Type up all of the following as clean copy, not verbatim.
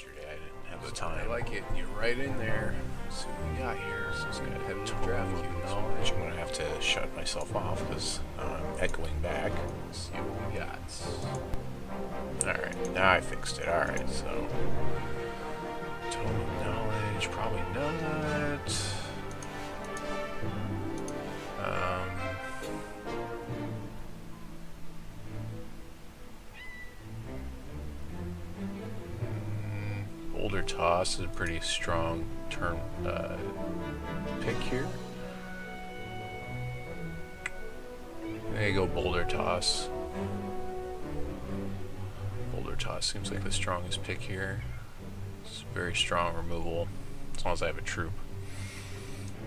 yesterday. I didn't have the time. I like it. You're right in there. Let's see what we got here. So it's gonna head into draft queue. Knowledge. I'm gonna have to shut myself off because I'm echoing back. Let's see what we got. Alright, now I fixed it. Alright, so tome of knowledge, probably not. Boulder Toss is a pretty strong turn pick here. There you go, Boulder Toss. Boulder Toss seems like the strongest pick here. It's very strong removal, as long as I have a troop.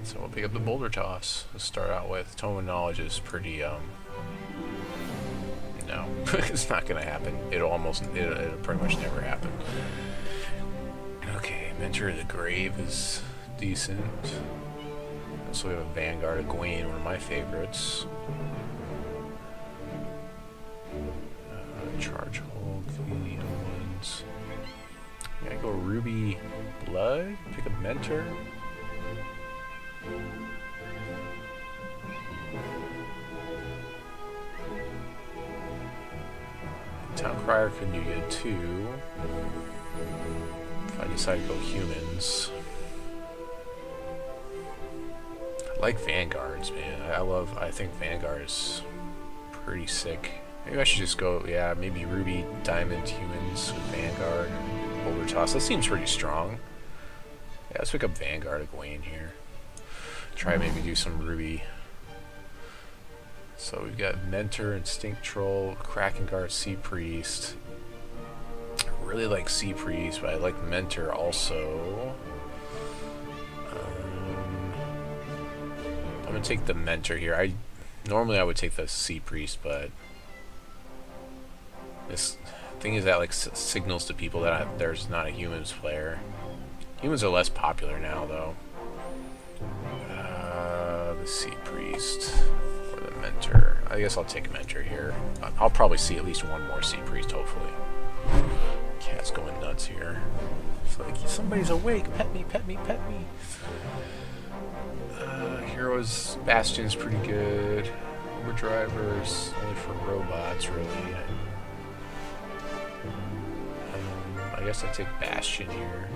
So we'll pick up the Boulder Toss to start out with. Tome of Knowledge is pretty, no, it's not gonna happen. It'll pretty much never happen. Okay, Mentor of the Grave is decent. Also we have a Vanguard of Egwene, one of my favorites. Charge Hold, the other ones. Yeah, I go Ruby Blood, pick a Mentor. Town Crier could do good too. If I decide to go humans. I like Vanguards, man. I think Vanguard is pretty sick. Maybe I should just go, yeah, maybe Ruby Diamond humans with Vanguard and Boulder Toss. That seems pretty strong. Yeah, let's pick up Vanguard of Egwene here. Try maybe do some Ruby. So we've got Mentor, Instinct Troll, Krakengard, Sea Priest. I really like Sea Priest, but I like Mentor also. I'm gonna take the Mentor here. Normally I would take the Sea Priest, but this thing is that like signals to people that there's not a humans player. Humans are less popular now, though. The Sea Priest or the Mentor. I guess I'll take Mentor here. I'll probably see at least one more Sea Priest, hopefully. Cat's going nuts here. It's like somebody's awake. Pet me, pet me, pet me. Heroes Bastion's pretty good. Overdriver's only for robots, really. I guess I take Bastion here.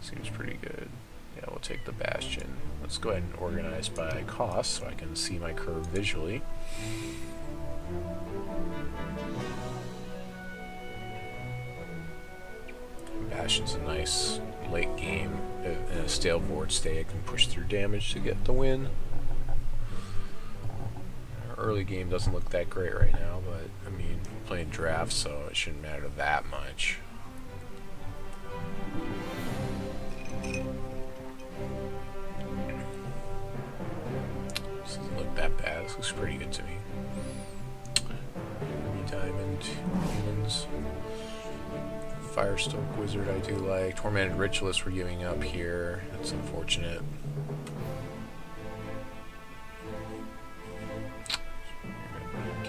Seems pretty good. Yeah, we'll take the Bastion. Let's go ahead and organize by cost so I can see my curve visually. Bastion's a nice late game. In a stale board state, I can push through damage to get the win. Our early game doesn't look that great right now, but I mean, we're playing drafts, so it shouldn't matter that much. This doesn't look that bad. This looks pretty good to me. Ruby Diamond, humans. Firestoke Wizard I do like. Tormented Ritualist we're giving up here. That's unfortunate.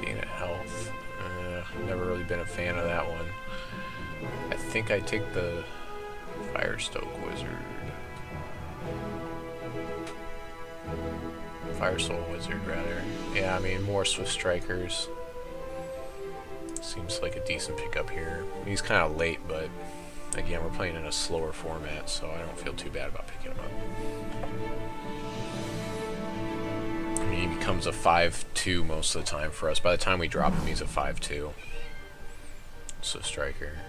Gain of health. Never really been a fan of that one. I think I take the Firestoke Wizard. Fire Soul Wizard, rather. Yeah, I mean, more Swift Strikers. Seems like a decent pickup here. He's kind of late, but again, we're playing in a slower format, so I don't feel too bad about picking him up. I mean, he becomes a 5-2 most of the time for us. By the time we drop him, he's a 5-2. So Striker.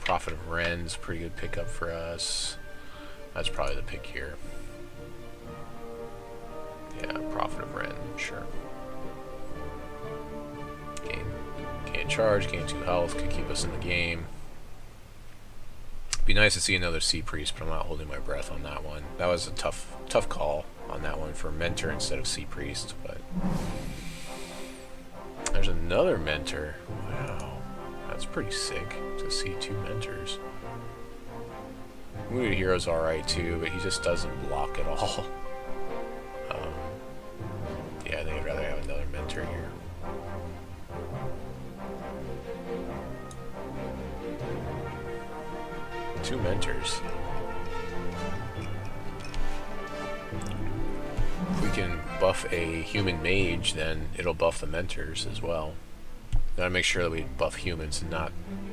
Prophet of Ren's pretty good pickup for us. That's probably the pick here. Yeah, Prophet of Ren, sure. Gain charge, gain 2 health, could keep us in the game. Be nice to see another Sea Priest, but I'm not holding my breath on that one. That was a tough call on that one for Mentor instead of Sea Priest, but there's another Mentor. Wow, that's pretty sick to see 2 Mentors. Wounded Hero's alright too, but he just doesn't block at all. Yeah, I think I'd rather have another Mentor here. 2 mentors. If we can buff a human mage, then it'll buff the mentors as well. Gotta make sure that we buff humans and not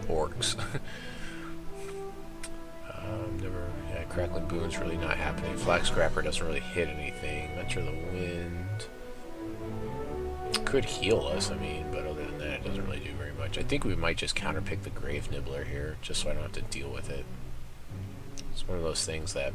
orcs. Yeah, Crackling Boon's really not happening. Flag Scrapper doesn't really hit anything. Mentor of the Wind could heal us, I mean, but other than that, it doesn't really do very much. I think we might just counterpick the Grave Nibbler here, just so I don't have to deal with it. It's one of those things that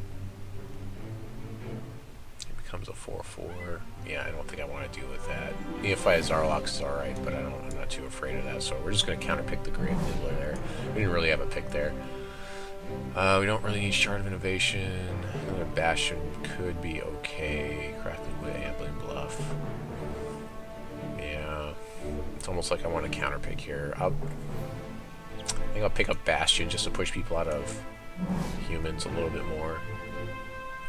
it becomes a 4/4. Yeah, I don't think I want to deal with that. Neophyte Zarlok is alright, but I'm not too afraid of that, so we're just going to counterpick the Grave Nibbler there. We didn't really have a pick there. We don't really need Shard of Innovation. Another Bastion could be okay. Crackling Wit, Ambling Bluff. Yeah, it's almost like I want to counterpick here. I think I'll pick up Bastion just to push people out of humans a little bit more.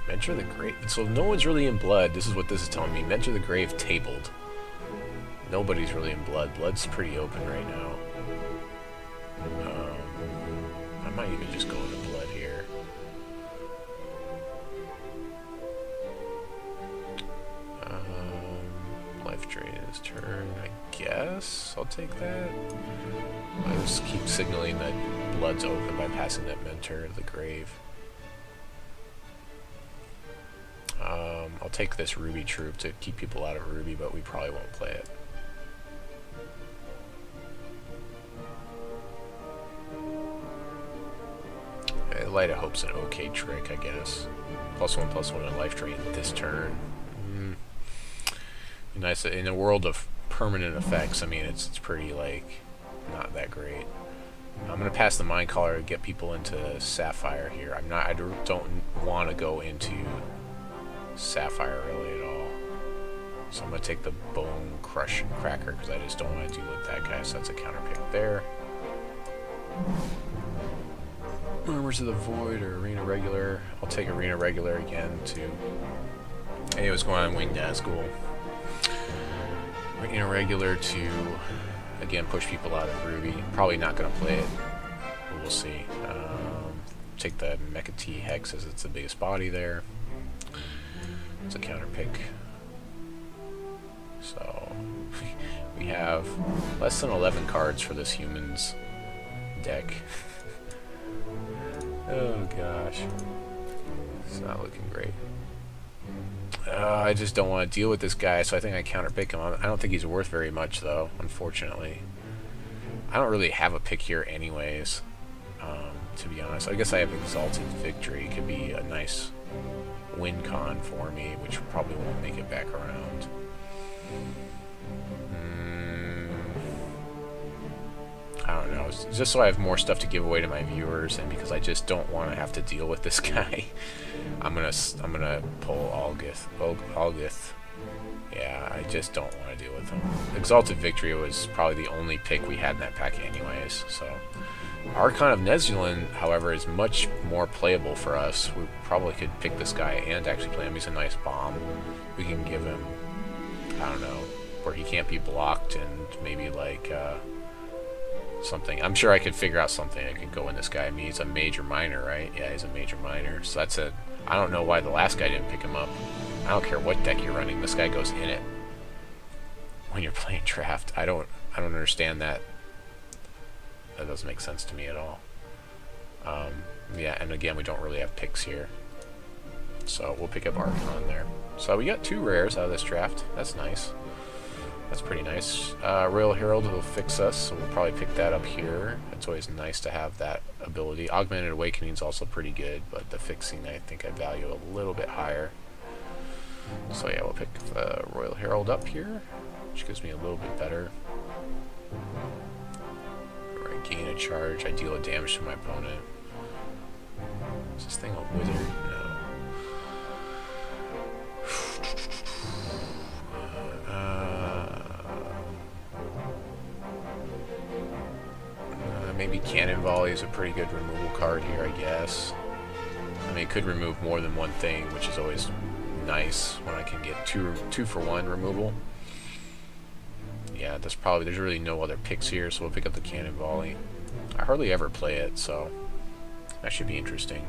Mentor the Grave. So no one's really in Blood. This is what this is telling me. Mentor the Grave tabled. Nobody's really in Blood. Blood's pretty open right now. I might even just go into Blood here. Life Drain is turn, I guess. I'll take that. I just keep signaling that Blood's open by passing that Mentor of the Grave. I'll take this Ruby Troop to keep people out of Ruby, but we probably won't play it. Light of Hope's an okay trick, I guess. +1/+1 and Life Drain this turn. Nice. In a world of permanent effects, I mean, it's pretty, like, not that great. I'm gonna pass the Mind Caller to get people into Sapphire here. I don't want to go into Sapphire really at all. So I'm gonna take the Bone Cracker because I just don't want to deal with that guy. So that's a counter pick there. Murmurs of the Void or Arena Regular. I'll take Arena Regular again to. Hey, what's going on, Winged Nazgul? Arena Regular to again push people out of Ruby. Probably not gonna play it. But we'll see. Take the Mecha T Hex as it's the biggest body there. It's a counter pick. So we have less than 11 cards for this humans deck. Oh gosh, it's not looking great. I just don't want to deal with this guy, so I think I counter pick him. I don't think he's worth very much though, unfortunately. I don't really have a pick here anyways, to be honest. I guess I have Exalted Victory. It could be a nice win con for me, which probably won't make it back around. I don't know. It's just so I have more stuff to give away to my viewers, and because I just don't want to have to deal with this guy, I'm gonna pull Algith. Yeah, I just don't want to deal with him. Exalted Victory was probably the only pick we had in that pack anyways. So Archon of Nezulin, however, is much more playable for us. We probably could pick this guy and actually play him. He's a nice bomb. We can give him, I don't know, where he can't be blocked, and maybe like something. I'm sure I could figure out something. I could go in this guy. I mean, he's a major minor, right? Yeah, he's a major minor. So that's a. I don't know why the last guy didn't pick him up. I don't care what deck you're running. This guy goes in it when you're playing draft. I don't understand that. That doesn't make sense to me at all. Yeah, and again, we don't really have picks here, so we'll pick up Archon there. So we got 2 rares out of this draft. That's nice. That's pretty nice. Royal Herald will fix us, so we'll probably pick that up here. It's always nice to have that ability. Augmented Awakening is also pretty good, but the fixing I think I value a little bit higher. So yeah, we'll pick the Royal Herald up here, which gives me a little bit better. I gain a charge, I deal a damage to my opponent. Is this thing a wizard? No. Maybe Cannon Volley is a pretty good removal card here, I guess. I mean, it could remove more than one thing, which is always nice when I can get two for one removal. Yeah, there's really no other picks here, so we'll pick up the Cannon Volley. I hardly ever play it, so That should be interesting.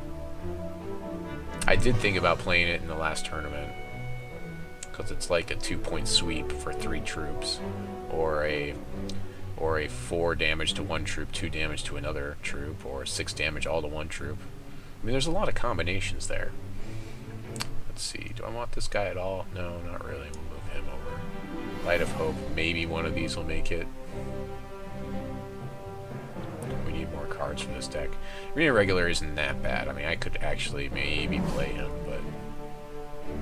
I did think about playing it in the last tournament, because it's like a 2-point sweep for 3 troops, or a 4 damage to one troop, 2 damage to another troop, or 6 damage all to one troop. I mean, there's a lot of combinations there. Let's see, do I want this guy at all? No, not really. We'll move him over. Light of Hope, maybe one of these will make it. We need more cards for this deck. Arena Regular isn't that bad. I mean, I could actually maybe play him, but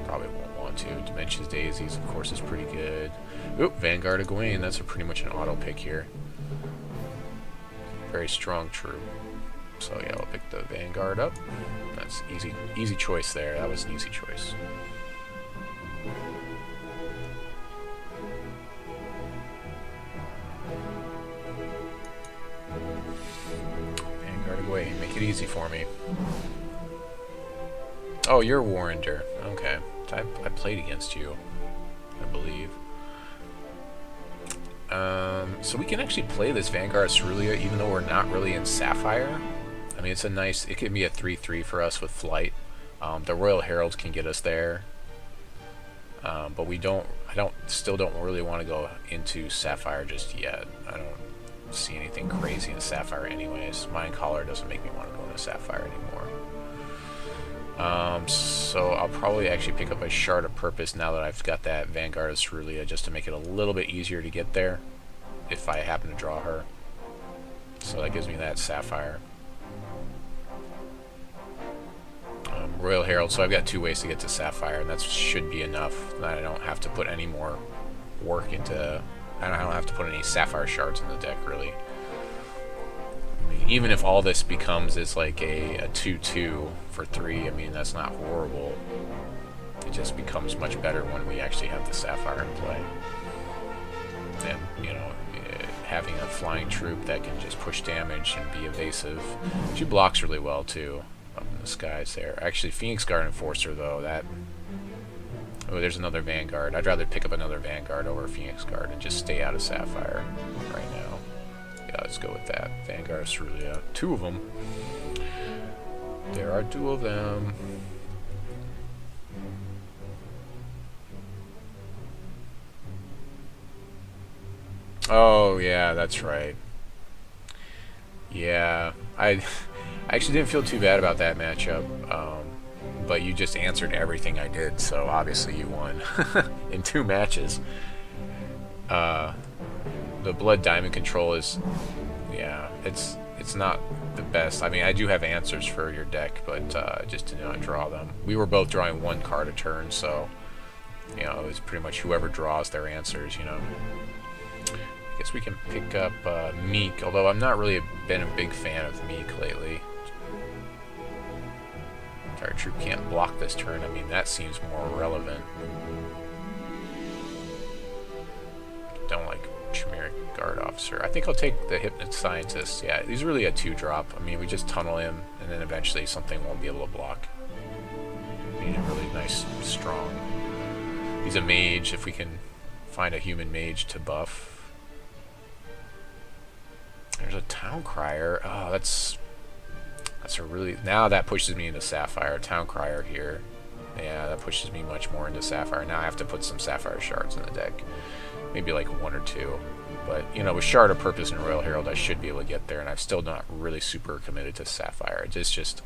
probably won't want to. Dimensions Daisies, of course, is pretty good. Oop, Vanguard of Gawain, that's pretty much an auto pick here. Very strong troop. So yeah, I'll pick the Vanguard up. That's easy choice there. That was an easy choice. Vanguard away. Make it easy for me. Oh, you're Warrender. Okay. I played against you, I believe. So we can actually play this Vanguard Cerulean even though we're not really in Sapphire. I mean, it can be a 3/3 for us with Flight. The Royal Heralds can get us there. But I still don't really want to go into Sapphire just yet. I don't see anything crazy in Sapphire anyways. Mindcaller doesn't make me want to go into Sapphire anymore. So I'll probably actually pick up a Shard of Purpose now that I've got that Vanguard of Cerulean, just to make it a little bit easier to get there if I happen to draw her. So that gives me that Sapphire. Royal Herald, so I've got 2 ways to get to Sapphire, and that should be enough. That I don't have to put any more work into... I don't have to put any Sapphire shards in the deck, really. I mean, even if all this becomes is like a 2/2 for 3, I mean, that's not horrible. It just becomes much better when we actually have the Sapphire in play. And, you know, having a flying troop that can just push damage and be evasive. She blocks really well, too. Up in the skies there. Actually, Phoenix Guard Enforcer, though, that... Oh, there's another Vanguard. I'd rather pick up another Vanguard over Phoenix Guard and just stay out of Sapphire right now. Yeah, let's go with that. Vanguard of Cerulean. 2 of them. There are 2 of them. Oh, yeah, that's right. Yeah, I actually didn't feel too bad about that matchup, but you just answered everything I did, so obviously you won in 2 matches. The Blood Diamond control is, yeah, it's not the best. I mean, I do have answers for your deck, but just did not draw them. We were both drawing 1 card a turn, so, you know, it was pretty much whoever draws their answers, you know. I guess we can pick up Meek, although I've not really been a big fan of Meek lately. If our troop can't block this turn, I mean, that seems more relevant. Don't like Chimeric Guard Officer. I think I'll take the Hypnot Scientist. Yeah, he's really a 2-drop. I mean, we just tunnel him, and then eventually something won't be able to block. I mean, a really nice, strong... He's a mage, if we can find a human mage to buff. There's a Town Crier. Oh, that's a really... Now that pushes me into Sapphire. Town Crier here. Yeah, that pushes me much more into Sapphire. Now I have to put some Sapphire shards in the deck. Maybe like 1 or 2. But, you know, with Shard of Purpose and Royal Herald, I should be able to get there. And I'm still not really super committed to Sapphire. It's just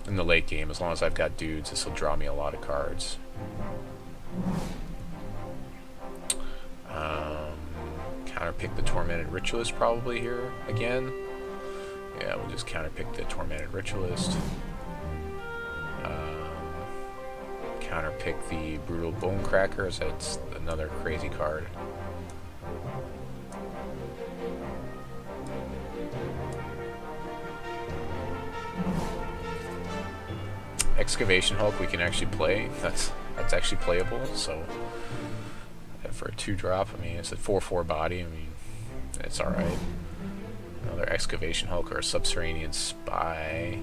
in the late game, as long as I've got dudes, this will draw me a lot of cards. Counterpick the Tormented Ritualist probably here again. Yeah, we'll just counterpick the Tormented Ritualist. Counterpick the Brutal Bonecracker, as that's another crazy card. Excavation Hulk we can actually play. That's actually playable, so for a 2-drop, I mean, it's a 4/4 body, I mean, it's alright. Another Excavation Hulk or a Subterranean Spy.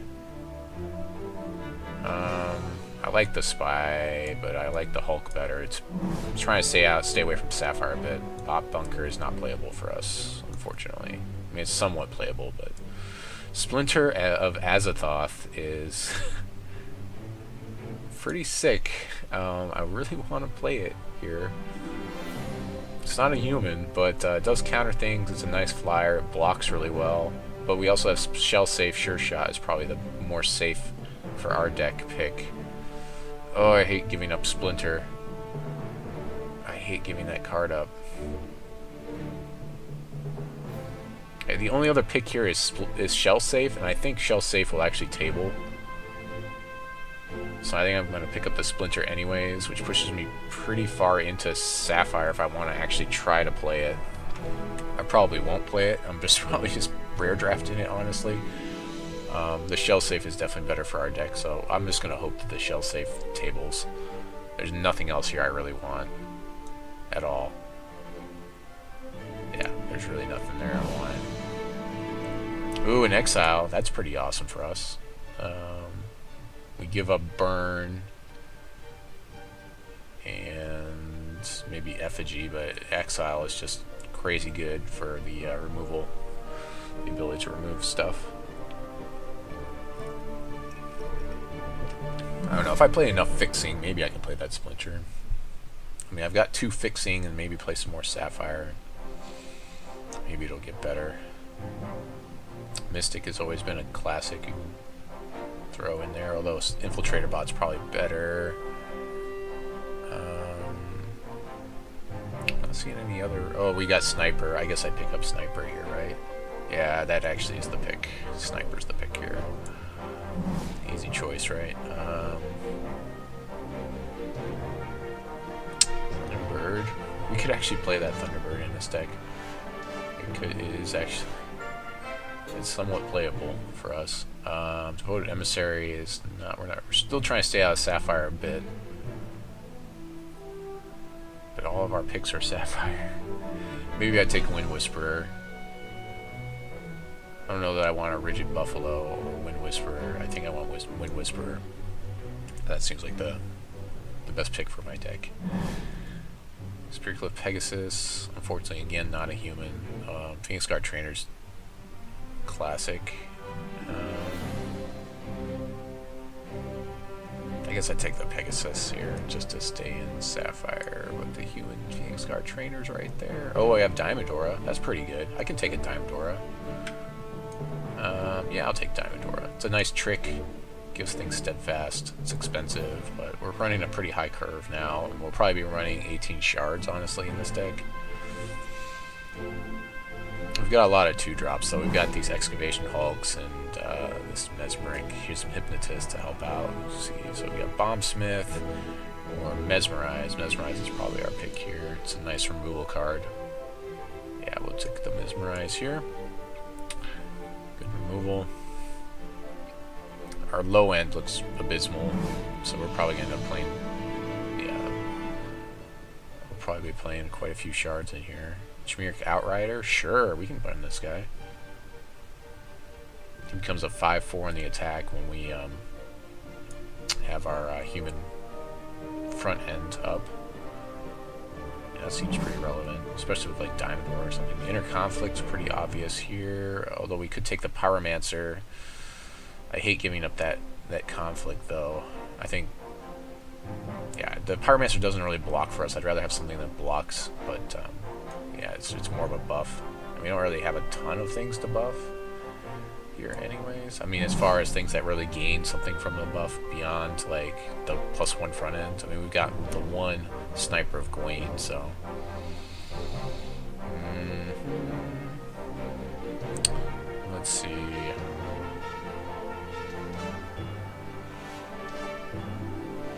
I like the Spy, but I like the Hulk better. I'm trying to stay away from Sapphire a bit. Bot Bunker is not playable for us, unfortunately. I mean, it's somewhat playable, but Splinter of Azathoth is pretty sick. I really want to play it here. It's not a human, but it does counter things. It's a nice flyer. It blocks really well. But we also have Shell Safe. Sure Shot is probably the more safe for our deck pick. Oh, I hate giving up Splinter. I hate giving that card up. Okay, the only other pick here is Shell Safe, and I think Shell Safe will actually table. So I think I'm going to pick up the Splinter anyways, which pushes me pretty far into Sapphire if I want to actually try to play it. I probably won't play it. I'm just probably just rare drafting it, honestly. The Shell Safe is definitely better for our deck, so I'm just going to hope that the Shell Safe tables. There's nothing else here I really want at all. Yeah, there's really nothing there I want. Ooh, an Exile. That's pretty awesome for us. We give up Burn and maybe Effigy, but Exile is just crazy good for the removal, the ability to remove stuff. I don't know, if I play enough Fixing, maybe I can play that Splinter. I mean, I've got 2 Fixing and maybe play some more Sapphire. Maybe it'll get better. Mystic has always been a classic you can throw in there, although Infiltrator Bot's probably better. Not seeing any other... Oh, we got Sniper. I guess I pick up Sniper here, right? Yeah, that actually is the pick. Sniper's the pick here. Easy choice, right? Thunderbird. We could actually play that Thunderbird in this deck. It is actually... It's somewhat playable for us. Devoted Emissary is not... We're still trying to stay out of Sapphire a bit. But all of our picks are Sapphire. Maybe I take Wind Whisperer. I don't know that I want a Rigid Buffalo or Wind Whisperer. I think I want Wind Whisperer. That seems like the best pick for my deck. Spirit Cliff Pegasus. Unfortunately, again, not a human. Phoenix Guard Trainer's classic. I guess I take the Pegasus here just to stay in Sapphire with the human Phoenix Guard Trainers right there. Oh, I have Diamondora. That's pretty good. I can take a Diamondora. Yeah, I'll take Diamondora. It's a nice trick. Gives things steadfast. It's expensive, but we're running a pretty high curve now. And we'll probably be running 18 shards, honestly, in this deck. We've got a lot of 2-drops, so we've got these Excavation Hulks and this Mesmeric. Here's some Hypnotist to help out. Let's see, so we got Bombsmith or Mesmerize. Mesmerize is probably our pick here. It's a nice removal card. Yeah, we'll take the Mesmerize here. Good removal. Our low end looks abysmal, so we're probably going to end up playing... Yeah. We'll probably be playing quite a few shards in here. Chimeric Outrider? Sure, we can burn this guy. He becomes a 5/4 in the attack when we have our human front end up. Yeah, that seems pretty relevant, especially with like Diamond War or something. The Inner Conflict's pretty obvious here, although we could take the Pyromancer. I hate giving up that conflict though. I think, yeah, the Pyromancer doesn't really block for us. I'd rather have something that blocks, but yeah, it's more of a buff. And we don't really have a ton of things to buff here anyways. I mean, as far as things that really gain something from the buff beyond like the +1 front end. I mean, we've got the 1 Sniper of Gawain, so... Let's see...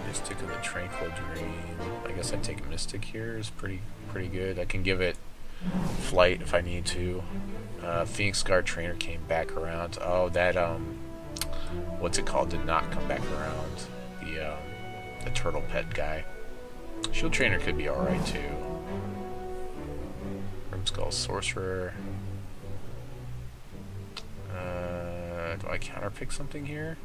Mystic of the Tranquil Dream. I guess I'd take a Mystic here. Is pretty good. I can give it Flight if I need to. Phoenix Guard Trainer came back around. Oh, that what's it called? Did not come back around. The turtle pet guy. Shield Trainer could be alright too. Grimskull Sorcerer. Do I counterpick something here?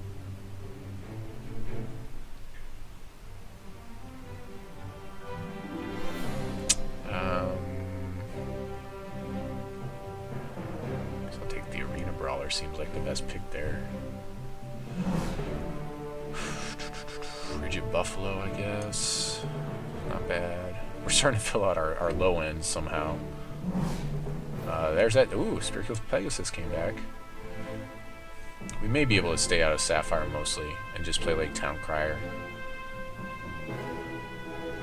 seems like the best pick there. Rigid Buffalo, I guess. Not bad. We're starting to fill out our low ends somehow. There's that. Ooh, Spiritual Pegasus came back. We may be able to stay out of Sapphire mostly and just play like Town Crier.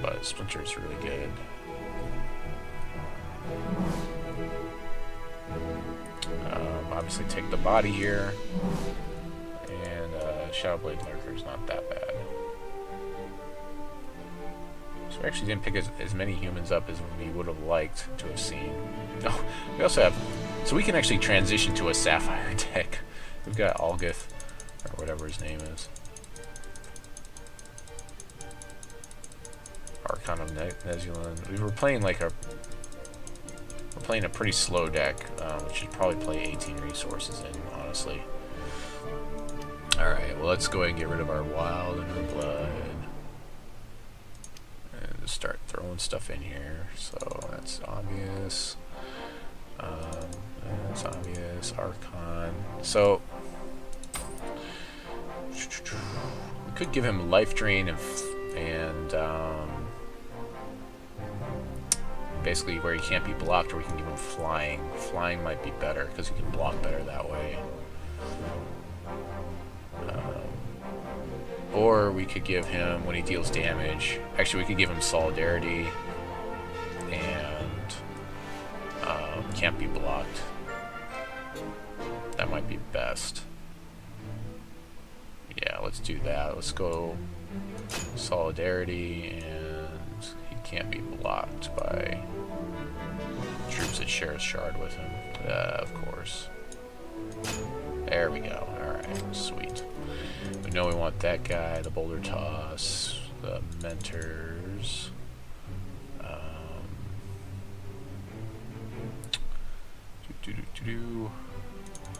But Splinter's really good. Obviously take the body here. And Shadowblade Lurker's not that bad. So we actually didn't pick as many humans up as we would have liked to have seen. Oh, we also have... So we can actually transition to a Sapphire deck. We've got Algith, or whatever his name is. Archon of Nezulan. We were playing like a... We're playing a pretty slow deck. We should probably play 18 resources in, honestly. Alright, well let's go ahead and get rid of our Wild and our Blood. And just start throwing stuff in here. So that's obvious. That's obvious. Archon. So we could give him Life Drain and basically where he can't be blocked, or we can give him Flying. Flying might be better because he can block better that way. Or we could give him, when he deals damage, actually we could give him Solidarity and can't be blocked. That might be best. Yeah, let's do that. Let's go Solidarity, and he can't be blocked by troops that share a shard with him. Of course. There we go. Alright, sweet. We know we want that guy, the Boulder Toss, the Mentors.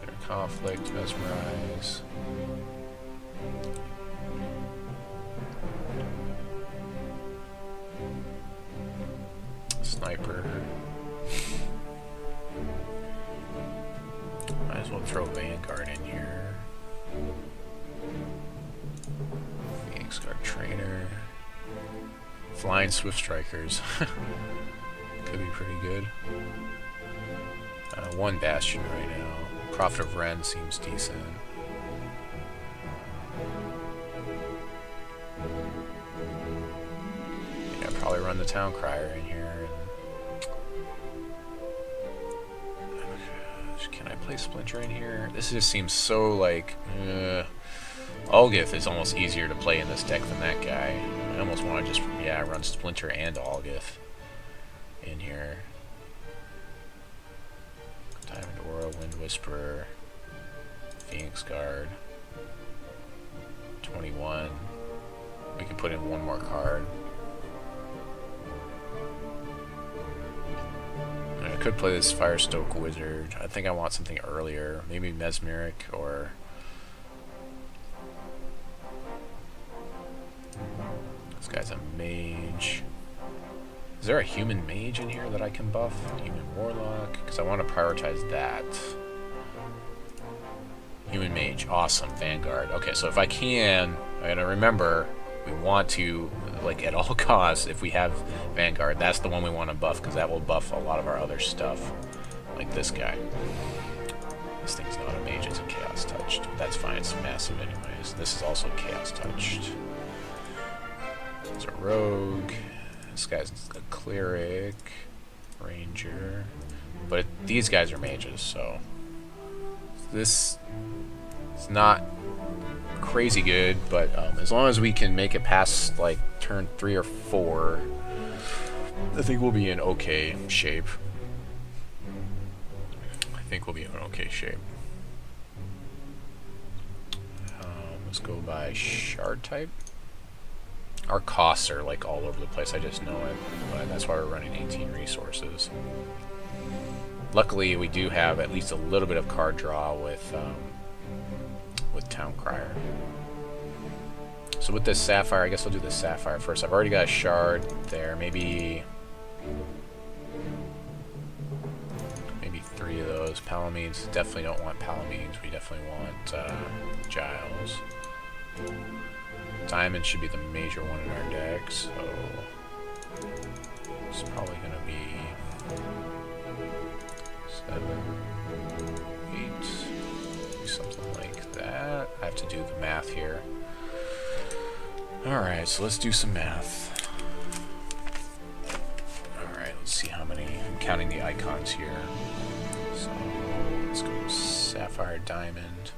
Their Conflict, Mesmerize. Sniper. Might as well throw Vanguard in here. Phoenix Guard Trainer. Flying Swift Strikers. Could be pretty good. One Bastion right now. Prophet of Ren seems decent. Yeah, probably run the Town Crier in here. Can I play Splinter in here? This just seems so like... Algith is almost easier to play in this deck than that guy. I almost want to just, yeah, run Splinter and Algith in here. Diamond Aura, Wind Whisperer, Phoenix Guard, 21. We can put in one more card. I could play this Firestoke Wizard. I think I want something earlier. Maybe Mesmeric or... This guy's a mage. Is there a human mage in here that I can buff? Human Warlock? Because I want to prioritize that. Human mage. Awesome. Vanguard. Okay, so if I can, I gotta remember, we want to, like, at all costs, if we have Vanguard, that's the one we want to buff, because that will buff a lot of our other stuff. Like this guy. This thing's not a mage, it's a Chaos Touched. That's fine, it's massive anyways. This is also Chaos Touched. There's a Rogue. This guy's a Cleric. Ranger. But these guys are mages, so... This is not crazy good, but as long as we can make it past, like, turn 3 or 4, I think we'll be in okay shape. Let's go by shard type. Our costs are like all over the place, I just know it, but that's why we're running 18 resources. Luckily, we do have at least a little bit of card draw with Town Crier. So with this Sapphire, I guess I'll do the Sapphire first. I've already got a shard there, maybe 3 of those. those. Palamedes, definitely don't want Palamedes. We definitely want Giles. Diamond should be the major one in our deck, so it's probably going to be 7, 8, something like that. I have to do the math here. Alright, so let's do some math. Alright, let's see how many. I'm counting the icons here. So let's go Sapphire, Diamond.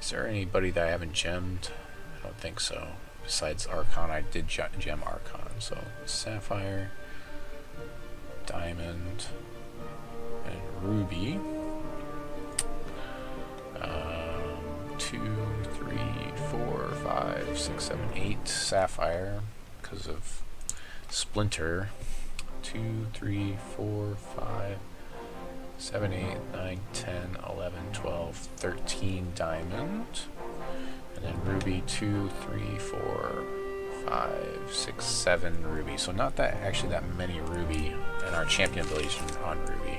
Is there anybody that I haven't gemmed? I don't think so. Besides Archon, I did gem Archon. So Sapphire, Diamond, and Ruby. 2, 3, 4, 5, 6, 7, 8 Sapphire because of Splinter. 2, 3, 4, 5, 7, 8, 9, 10, 11, 12, 13 Diamond. And then Ruby 2, 3, 4, 5, 6, 7 Ruby. So not that actually that many Ruby, and our champion abilities on Ruby.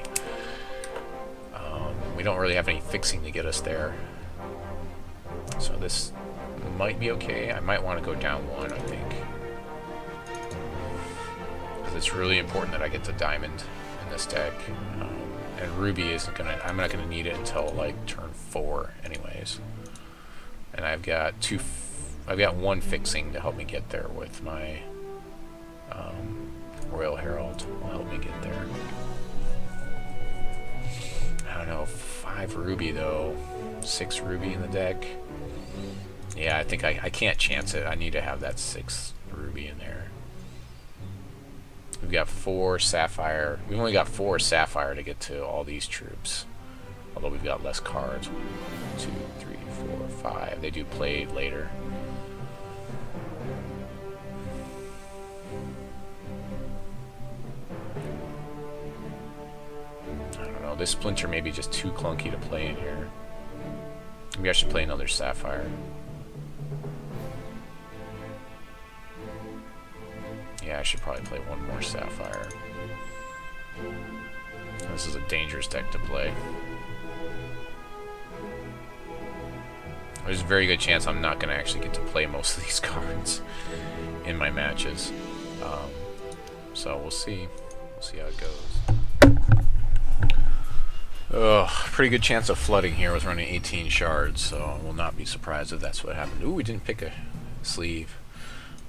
We don't really have any fixing to get us there. So this might be okay. I might want to go down 1, I think. Because it's really important that I get the Diamond in this deck. And Ruby isn't gonna, I'm not gonna need it until like turn 4 anyways. And I've got 1 fixing to help me get there with my Royal Herald will help me get there. I don't know, 5 Ruby though, 6 Ruby in the deck. Yeah, I think I can't chance it. I need to have that 6 Ruby in there. We've got 4 Sapphire. We've only got 4 Sapphire to get to all these troops. Although we've got less cards. 1, 2, 3, 4, 5. They do play later. I don't know. This Splinter may be just too clunky to play in here. Maybe I should play another Sapphire. Yeah, I should probably play 1 more Sapphire. This is a dangerous deck to play. There's a very good chance I'm not going to actually get to play most of these cards in my matches. So we'll see. We'll see how it goes. Pretty good chance of flooding here with running 18 shards, so I will not be surprised if that's what happened. Ooh, we didn't pick a sleeve.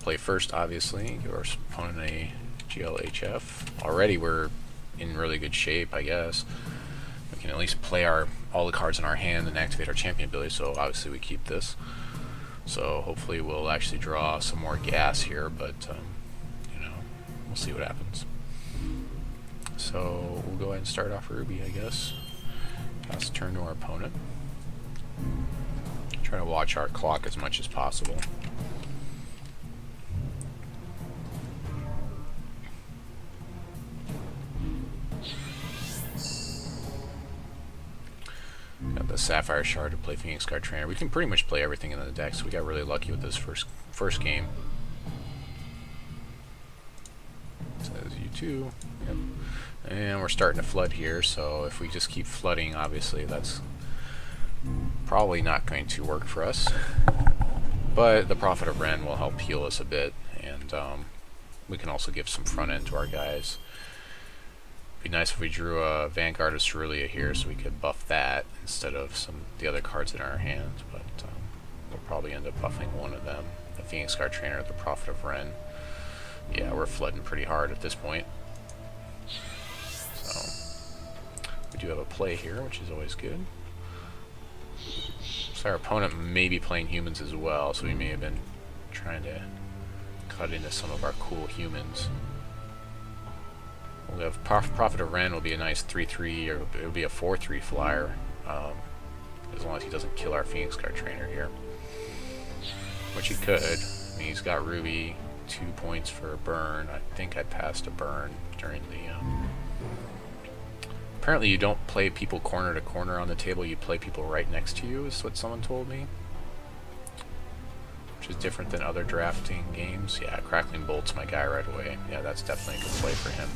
Play first, obviously. Give our opponent a GLHF. Already we're in really good shape, I guess. We can at least play all the cards in our hand and activate our champion ability, so obviously we keep this. So hopefully we'll actually draw some more gas here, but you know, we'll see what happens. So we'll go ahead and start off Ruby, I guess. Pass the turn to our opponent. Try to watch our clock as much as possible. Got the Sapphire Shard to play Phoenix Guard Trainer. We can pretty much play everything in the deck, so we got really lucky with this first game. It says you too. Yep. And we're starting to flood here, so if we just keep flooding, obviously that's probably not going to work for us. But the Prophet of Ren will help heal us a bit, and we can also give some front end to our guys. Be nice if we drew a Vanguard of Cerulean here, so we could buff that instead of the other cards in our hand. But we'll probably end up buffing one of them. The Phoenix Guard Trainer or the Prophet of Ren. Yeah, we're flooding pretty hard at this point. So we do have a play here, which is always good. So our opponent may be playing humans as well, so we may have been trying to cut into some of our cool humans. We'll have Prophet of Ren will be a nice 3/3, or it'll be a 4/3 flyer, as long as he doesn't kill our Phoenix Guard Trainer here. Which he could. I mean, he's got Ruby, 2 points for a burn. I think I passed a burn during the... Apparently you don't play people corner to corner on the table, you play people right next to you, is what someone told me. Which is different than other drafting games. Yeah, Crackling Bolt's my guy right away. Yeah, that's definitely a good play for him.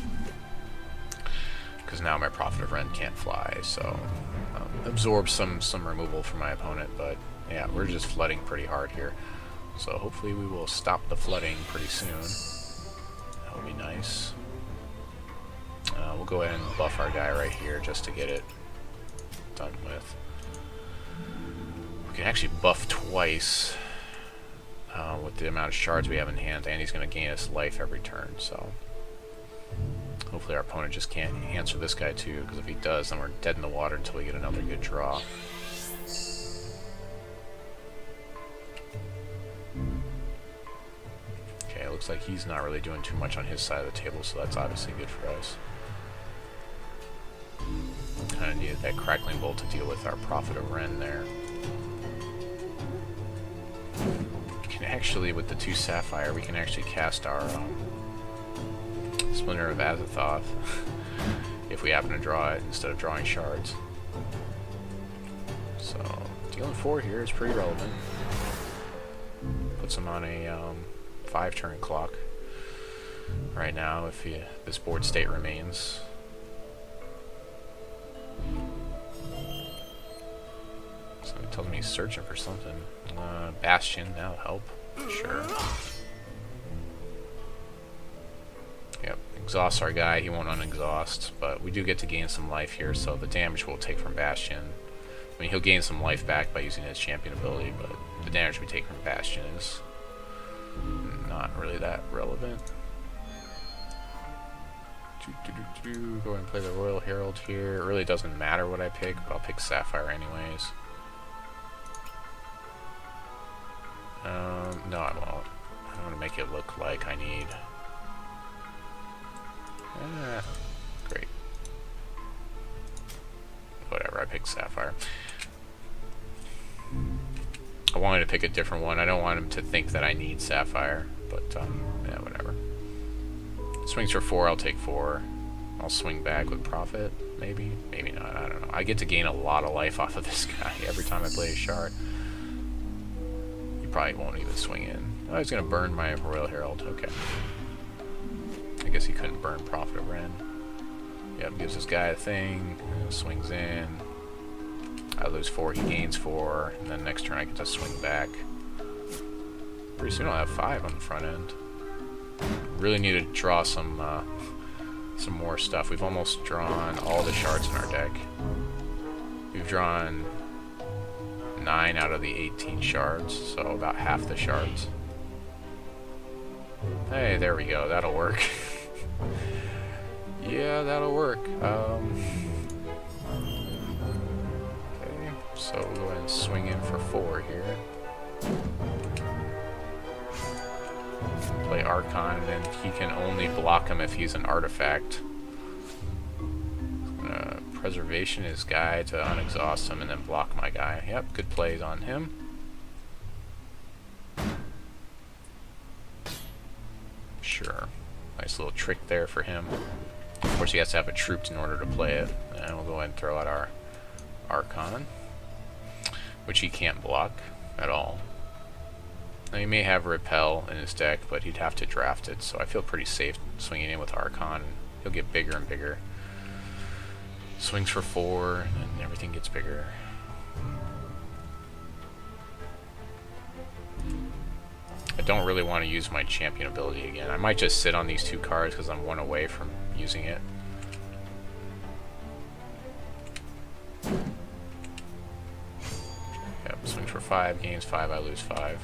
because now my Prophet of Ren can't fly, so absorb some removal from my opponent. But yeah, we're just flooding pretty hard here, so hopefully we will stop the flooding pretty soon. That would be nice. We'll go ahead and buff our guy right here just to get it done with. We can actually buff twice with the amount of shards we have in hand, and he's going to gain us life every turn, so hopefully our opponent just can't answer this guy too, because if he does, then we're dead in the water until we get another good draw. Okay, it looks like he's not really doing too much on his side of the table, so that's obviously good for us. Kind of needed that Crackling Bolt to deal with our Prophet of Ren there. We can actually, with the 2 Sapphire, we can actually cast our Splinter of Azathoth if we happen to draw it instead of drawing shards. So dealing 4 here is pretty relevant. Puts him on a 5-turn clock right now if this board state remains. Something tells me he's searching for something. Bastion, that'll help. Sure. Yep, exhaust our guy. He won't unexhaust, but we do get to gain some life here, so the damage we'll take from Bastion. I mean, he'll gain some life back by using his champion ability, but the damage we take from Bastion is not really that relevant. Go ahead and play the Royal Herald here. It really doesn't matter what I pick, but I'll pick Sapphire anyways. No, I won't. I want to make it look like I need... great. Whatever, I picked Sapphire. I wanted to pick a different one. I don't want him to think that I need Sapphire, but yeah, whatever. Swings for 4, I'll take 4. I'll swing back with Prophet, maybe? Maybe not, I don't know. I get to gain a lot of life off of this guy every time I play a shard. He probably won't even swing in. Oh, he's going to burn my Royal Herald, okay. I guess he couldn't burn Prophet of Ren. Yep, gives this guy a thing, swings in. I lose 4, he gains 4, and then next turn I get to swing back. Pretty soon I'll have 5 on the front end. Really need to draw some more stuff. We've almost drawn all the shards in our deck. We've drawn 9 out of the 18 shards, so about half the shards. Hey, there we go. That'll work. Yeah, that'll work. Okay, so we'll go ahead and swing in for 4 here. Play Archon, and then he can only block him if he's an artifact. Preservation his guy to unexhaust him and then block my guy. Yep, good plays on him. Sure. Nice little trick there for him. Of course, he has to have a troop in order to play it. And we'll go ahead and throw out our Archon, which he can't block at all. Now, he may have Repel in his deck, but he'd have to draft it, so I feel pretty safe swinging in with Archon. He'll get bigger and bigger. Swings for 4, and everything gets bigger. I don't really want to use my champion ability again. I might just sit on these 2 cards because I'm 1 away from using it. Yep, swings for 5, gains 5, I lose 5.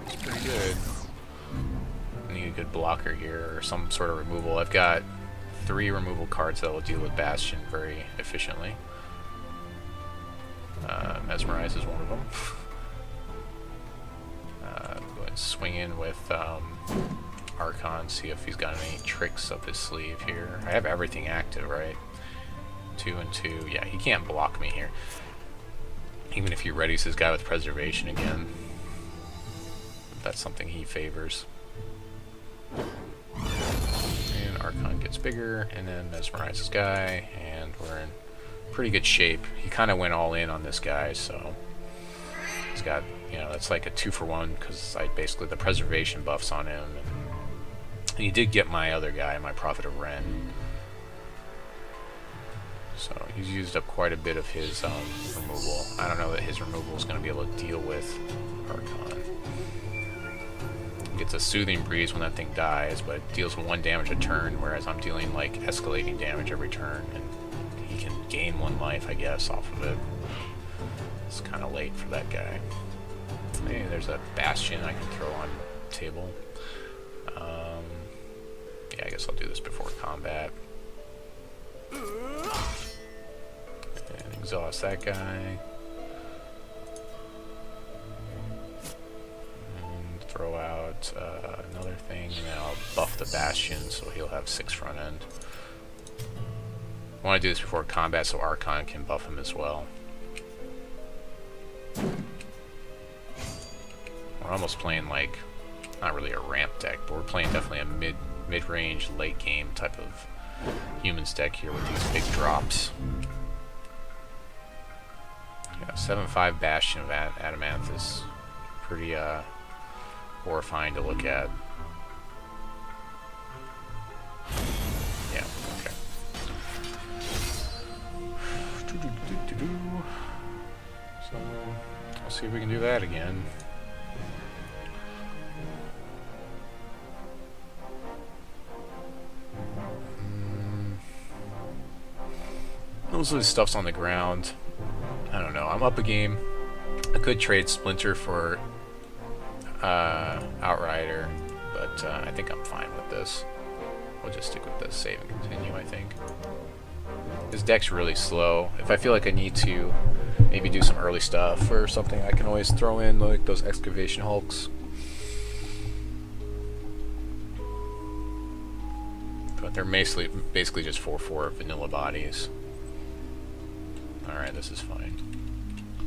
It's pretty good. I need a good blocker here, or some sort of removal. I've got 3 removal cards that will deal with Bastion very efficiently. Mesmerize is one of them. Go ahead and swing in with Archon, see if he's got any tricks up his sleeve here. I have everything active, right? 2 and 2. Yeah, he can't block me here. Even if he readies his guy with Preservation again. That's something he favors. And Archon gets bigger, and then Mesmerize his guy, and we're in pretty good shape. He kind of went all in on this guy, so he's got, you know, that's like a 2-for-1 because I basically the preservation buffs on him, and And he did get my other guy, my Prophet of Ren. So he's used up quite a bit of his removal. I don't know that his removal is going to be able to deal with Archon. Gets a Soothing Breeze when that thing dies, but it deals 1 damage a turn, whereas I'm dealing like escalating damage every turn, and he can gain 1 life, I guess, off of it. It's kind of late for that guy. Hey, there's a Bastion I can throw on the table. Yeah, I guess I'll do this before combat. And exhaust that guy. And throw out another thing, and then I'll buff the Bastion so he'll have 6 front end. I want to do this before combat so Archon can buff him as well. We're almost playing like, not really a ramp deck, but we're playing definitely a mid-range, late game type of humans deck here with these big drops. Yeah, 7/5 Bastion of Adamath is pretty horrifying to look at. Yeah, okay. So, let's see if we can do that again. Most of this stuff's on the ground. I don't know. I'm up a game. I could trade Splinter for Outrider, but I think I'm fine with this. We'll just stick with this. Save and continue, I think. This deck's really slow. If I feel like I need to maybe do some early stuff or something, I can always throw in like those Excavation Hulks. But they're basically just 4/4 vanilla bodies. Alright, this is fine.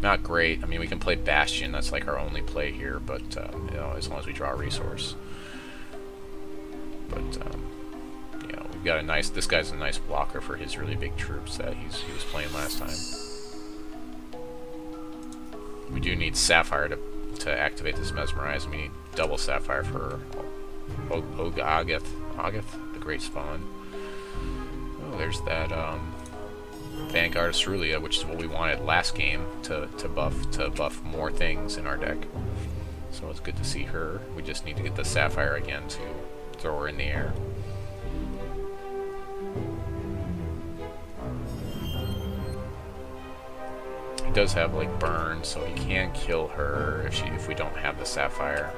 Not great. I mean, we can play Bastion. That's like our only play here, but, you know, as long as we draw a resource. But, you know, we've got a nice... This guy's a nice blocker for his really big troops that he was playing last time. We do need Sapphire to activate this Mesmerize. We need double Sapphire for Agheth, the Great Spawn. Oh, there's that, Vanguard Cerulean, which is what we wanted last game to buff more things in our deck. So it's good to see her. We just need to get the Sapphire again to throw her in the air. He does have like burn, so he can kill her if we don't have the Sapphire.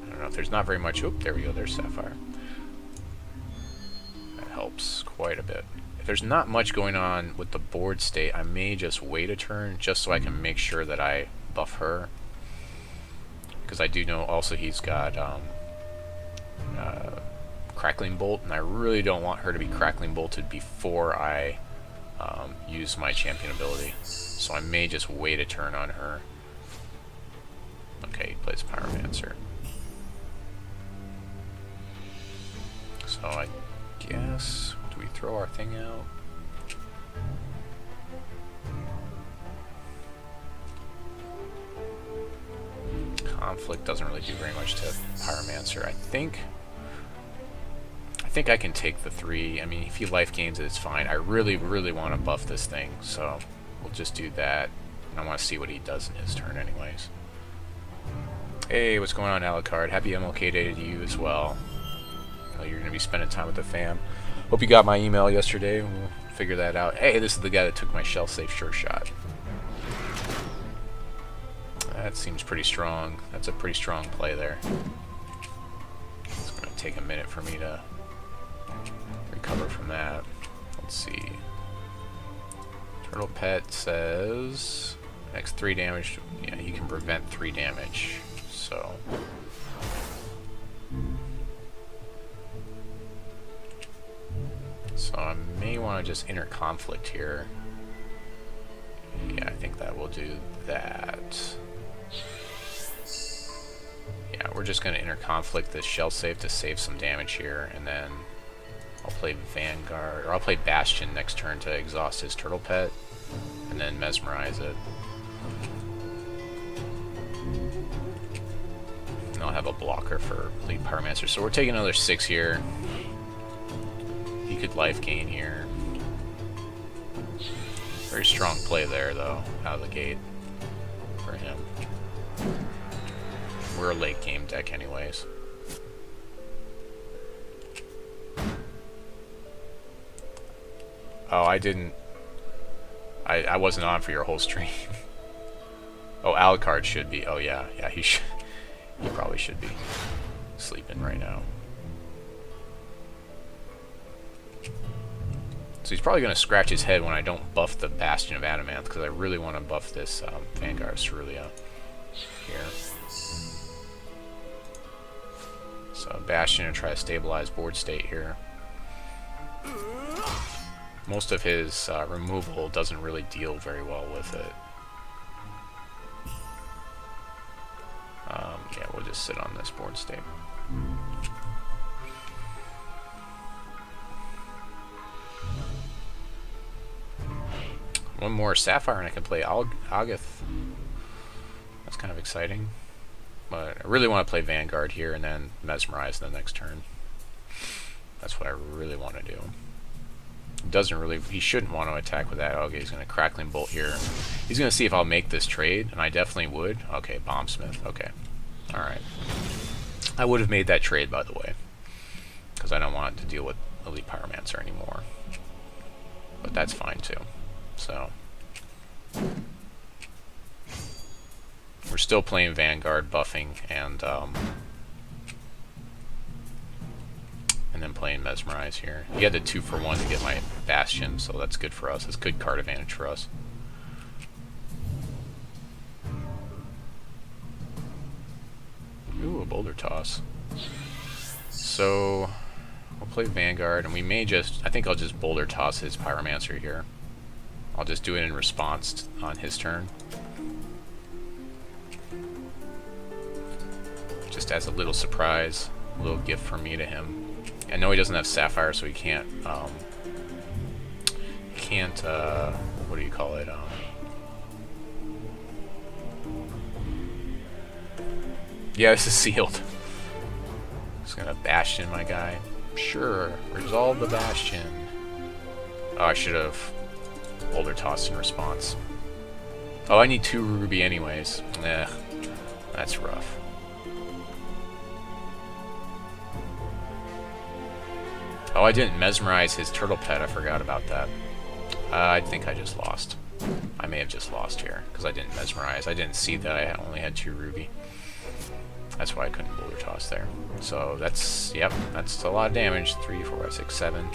I don't know if there's not very much. Oh, there we go. There's Sapphire. Helps quite a bit. If there's not much going on with the board state, I may just wait a turn just so I can make sure that I buff her, because I do know also he's got Crackling Bolt, and I really don't want her to be Crackling Bolted before I use my champion ability, so I may just wait a turn on her. Okay, he plays Pyromancer, so I guess, do we throw our thing out? Conflict doesn't really do very much to Pyromancer. I think I can take the 3. I mean, if he life gains it, it's fine. I really want to buff this thing, so we'll just do that. And I want to see what he does in his turn anyways. Hey, what's going on, Alucard? Happy MLK Day to you as well. You're going to be spending time with the fam. Hope you got my email yesterday. We'll figure that out. Hey, this is the guy that took my Shell-Safe Sure Shot. That seems pretty strong. That's a pretty strong play there. It's going to take a minute for me to recover from that. Let's see. Turtle Pet says next 3 damage. Yeah, he can prevent 3 damage. So... So I may want to just enter conflict here. Yeah, I think that will do that. Yeah, we're just going to enter conflict this shell save to save some damage here, and then I'll play Vanguard, or I'll play Bastion next turn to exhaust his Turtle Pet, and then Mesmerize it. don't have a blocker for Elite Pyromancer, so we're taking another 6 here. He could life gain here. Very strong play there, though, out of the gate for him. We're a late game deck anyways. Oh, I didn't... I wasn't on for your whole stream. Oh, Alucard should be. Oh, yeah. Yeah, he should. He probably should be sleeping right now. So he's probably going to scratch his head when I don't buff the Bastion of Adamant, because I really want to buff this Vanguard of Cerulean here. So Bastion to try to stabilize board state here. Most of his removal doesn't really deal very well with it. Yeah, we'll just sit on this board state. One more Sapphire and I can play Agath. That's kind of exciting. But I really want to play Vanguard here and then Mesmerize in the next turn. That's what I really want to do. Doesn't really, he shouldn't want to attack with that. Okay, he's going to Crackling Bolt here. He's going to see if I'll make this trade, and I definitely would. Okay, Bombsmith. Okay. Alright. I would have made that trade, by the way, because I don't want to deal with Elite Pyromancer anymore. But that's fine, too. So we're still playing Vanguard, buffing, and then playing Mesmerize here. He had the 2-for-1 to get my Bastion, so that's good for us. It's good card advantage for us. Ooh, a Boulder Toss. So we'll play Vanguard, and we may just... I think I'll just Boulder Toss his Pyromancer here. I'll just do it in response on his turn. Just as a little surprise, a little gift from me to him. I know he doesn't have Sapphire, so he can't, what do you call it, yeah, this is sealed. Just gonna Bastion my guy. Sure, resolve the Bastion. Oh, I should have Boulder Tossed in response. Oh, I need 2 Ruby anyways. Nah, that's rough. Oh, I didn't Mesmerize his Turtle Pet. I forgot about that. I think I just lost. I may have just lost here, because I didn't Mesmerize. I didn't see that I only had 2 Ruby. That's why I couldn't Boulder Toss there. So that's, yep, that's a lot of damage. 3, 4, 5, 6, 7.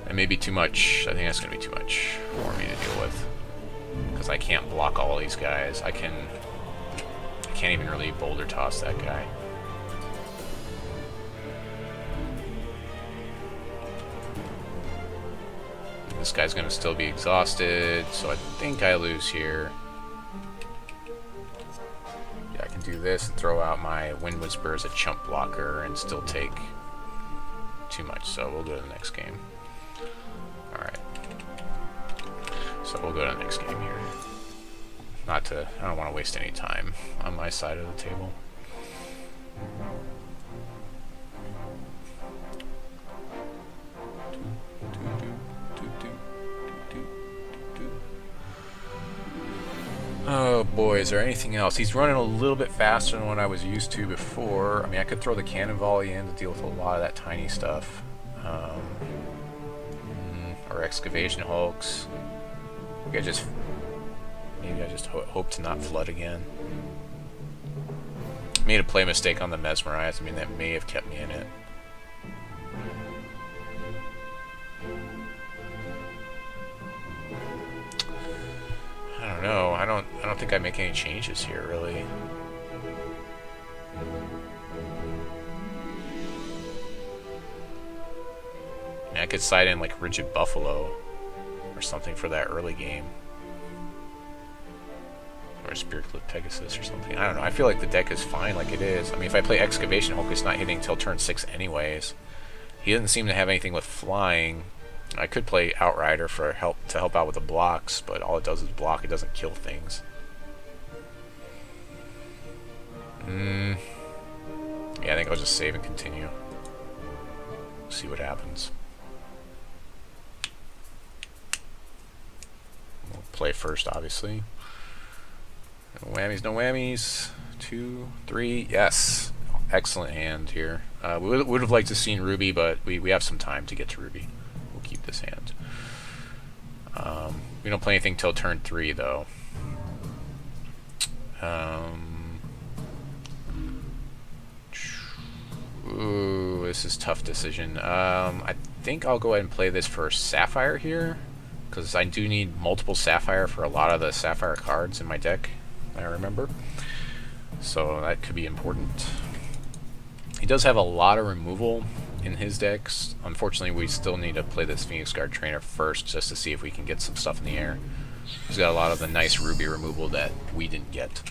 It may be too much. I think that's going to be too much for me to deal with. Because I can't block all these guys. I can't even really Boulder Toss that guy. This guy's going to still be exhausted, so I think I lose here. Yeah, I can do this and throw out my Wind Whisper as a chump blocker and still take too much, so we'll go to the next game. Alright. So we'll go to the next game here. I don't want to waste any time on my side of the table. Oh boy, is there anything else? He's running a little bit faster than what I was used to before. I mean, I could throw the Cannon Volley in to deal with a lot of that tiny stuff. Or Excavation Hulks. Maybe I just hope to not flood again. Made a play mistake on the Mesmerize. I mean, that may have kept me in it. I don't know. I don't think I make any changes here, really. I mean, I could side in like Rigid Buffalo or something for that early game. Or Spiritcliff Pegasus or something. I don't know. I feel like the deck is fine like it is. I mean, if I play Excavation Hulk, it's not hitting until turn 6 anyways. He doesn't seem to have anything with flying. I could play Outrider to help out with the blocks, but all it does is block. It doesn't kill things. Yeah, I think I'll just save and continue. See what happens. We'll play first, obviously. No whammies, no whammies. 2, 3, yes. Excellent hand here. We would have liked to seen Ruby, but we have some time to get to Ruby. We'll keep this hand. We don't play anything till turn 3, though. Ooh, this is a tough decision. I think I'll go ahead and play this for Sapphire here, because I do need multiple Sapphire for a lot of the Sapphire cards in my deck, I remember. So that could be important. He does have a lot of removal in his decks. Unfortunately, we still need to play this Phoenix Guard Trainer first, just to see if we can get some stuff in the air. He's got a lot of the nice Ruby removal that we didn't get.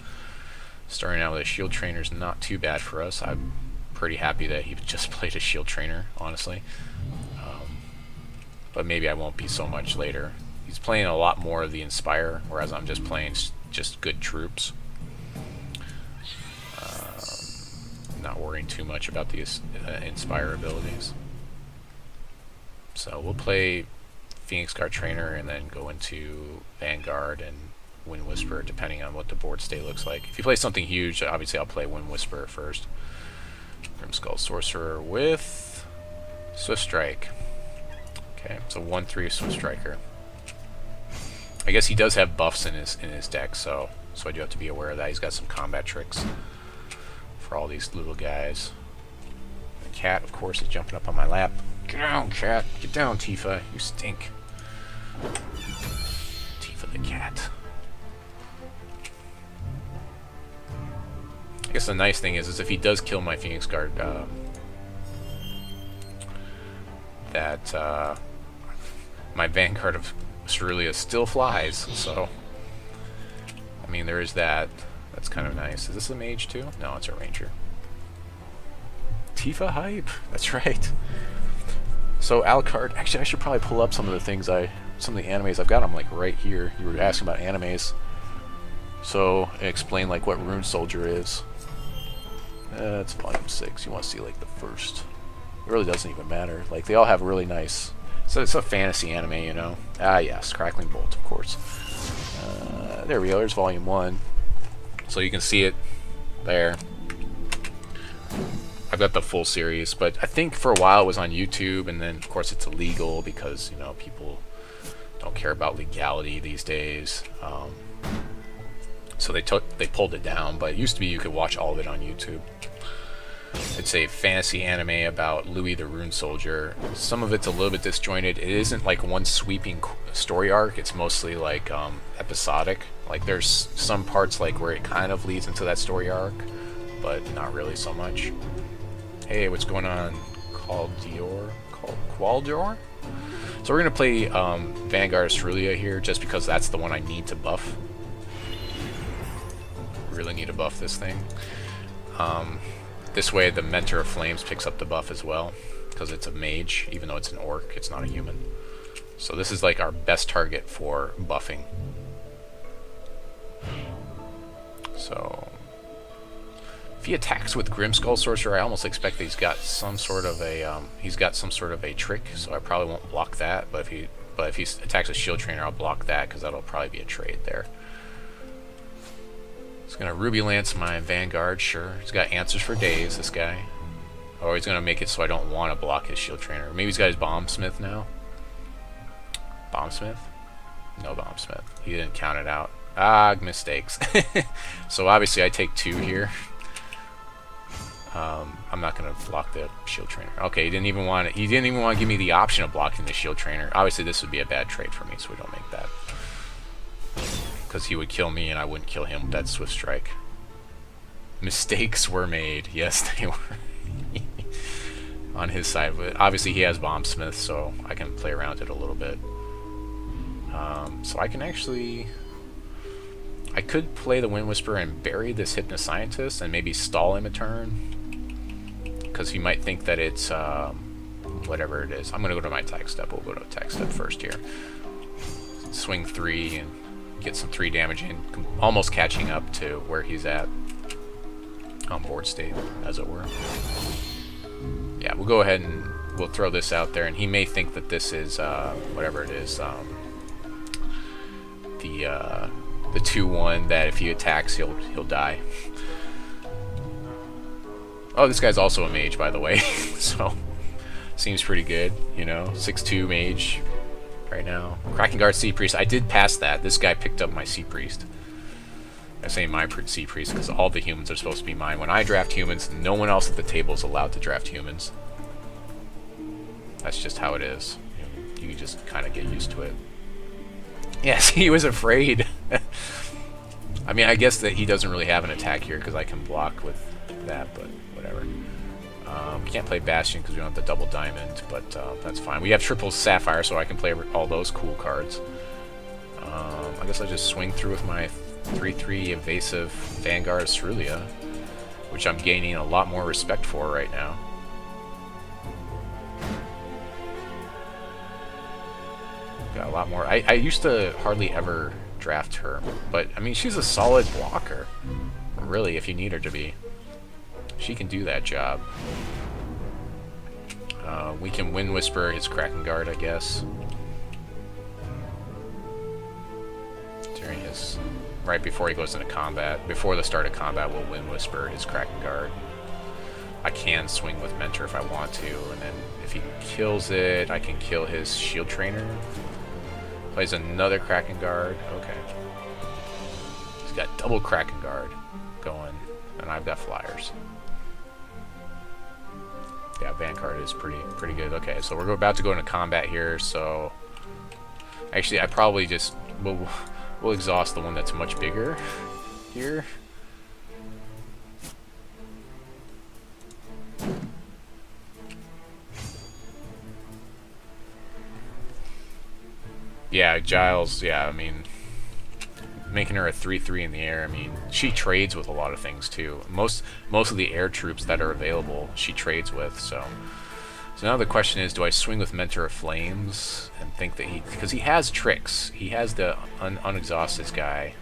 Starting out with a Shield Trainer is not too bad for us. I'm pretty happy that he just played a Shield Trainer, honestly. But maybe I won't be so much later. He's playing a lot more of the Inspire, whereas I'm just playing just good troops. Not worrying too much about the Inspire abilities. So we'll play Phoenix Guard Trainer and then go into Vanguard and Wind Whisperer, depending on what the board state looks like. If you play something huge, obviously I'll play Wind Whisperer first. Grimskull Sorcerer with Swift Strike. Okay, so 1/3 Swift Striker. I guess he does have buffs in his deck, so I do have to be aware of that. He's got some combat tricks for all these little guys. The cat, of course, is jumping up on my lap. Get down, cat. Get down, Tifa. You stink. Tifa the cat. I guess the nice thing is if he does kill my Phoenix Guard, my Vanguard of Cerulean still flies, so I mean there is that. That's kind of nice. Is this a mage too? No, it's a ranger. Tifa hype. That's right. So Alucard. Actually, I should probably pull up some of the things some of the animes I've got them like right here. You were asking about animes, so explain like what Rune Soldier is. It's volume 6. You want to see like the first. It really doesn't even matter. Like they all have really nice. So it's a fantasy anime, you know. Ah yes, Crackling Bolt, of course. There we go. There's volume 1. So you can see it there. I've got the full series, but I think for a while it was on YouTube, and then of course it's illegal because, you know, people don't care about legality these days. So they pulled it down, but it used to be you could watch all of it on YouTube. It's a fantasy anime about Louis the Rune Soldier. Some of it's a little bit disjointed. It isn't like one sweeping story arc. It's mostly like episodic. Like there's some parts like where it kind of leads into that story arc, but not really so much. Hey, what's going on? Qualdor? So we're gonna play Vanguard Cerulean here, just because that's the one I need to buff. Really need to buff this thing. This way the Mentor of Flames picks up the buff as well, because it's a mage, even though it's an orc, it's not a human. So this is like our best target for buffing. So if he attacks with Grimskull Sorcerer, I almost expect that he's got some sort of a trick, so I probably won't block that. But if he attacks with Shield Trainer, I'll block that because that'll probably be a trade there. He's gonna Ruby Lance my Vanguard, sure. He's got answers for days, this guy. Or he's gonna make it so I don't want to block his Shield Trainer. Maybe he's got his Bombsmith now. Bombsmith? No Bombsmith. He didn't count it out. Ah, mistakes. So obviously I take 2 here. I'm not gonna block the Shield Trainer. Okay, he didn't even want to give me the option of blocking the Shield Trainer. Obviously this would be a bad trade for me, so we don't make that. Because he would kill me and I wouldn't kill him with that Swift Strike. Mistakes were made. Yes, they were. On his side. But obviously he has Bombsmith, so I can play around it a little bit. So I can actually... I could play the Wind Whisperer and bury this Hypnoscientist and maybe stall him a turn. Because he might think that it's... whatever it is. I'm going to go to my attack step. We'll go to attack step first here. Swing 3 and get some 3 damage in, almost catching up to where he's at. on board state, as it were. Yeah, we'll go ahead and we'll throw this out there, and he may think that this is whatever it is, the 2/1 that if he attacks he'll die. Oh, this guy's also a mage, by the way, so seems pretty good, you know. 6/2 mage right now. Kraken Guard Sea Priest. I did pass that. This guy picked up my Sea Priest. I say my Sea Priest because all the humans are supposed to be mine. When I draft humans, no one else at the table is allowed to draft humans. That's just how it is. You just kind of get used to it. Yes, he was afraid. I mean, I guess that he doesn't really have an attack here because I can block with that, but whatever. We can't play Bastion because we don't have the double diamond, but that's fine. We have triple Sapphire, so I can play all those cool cards. I guess I'll just swing through with my 3/3 evasive Vanguard Cerulia, which I'm gaining a lot more respect for right now. Got a lot more. I used to hardly ever draft her, but I mean, she's a solid blocker, really, if you need her to be. She can do that job. We can Wind Whisper his Kraken Guard, I guess. During his... right before he goes into combat. Before the start of combat, we'll Wind Whisper his Kraken Guard. I can swing with Mentor if I want to, and then if he kills it, I can kill his Shield Trainer. Plays another Kraken Guard. Okay. He's got double Kraken Guard going, and I've got flyers. Yeah, Vanguard is pretty good. Okay, so we're about to go into combat here, so... Actually, I probably just... We'll exhaust the one that's much bigger here. Yeah, Giles, yeah, I mean... Making her a 3/3 in the air, I mean, she trades with a lot of things too. Most of the air troops that are available, she trades with, so now the question is, do I swing with Mentor of Flames and think that because he has tricks. He has the unexhausted guy.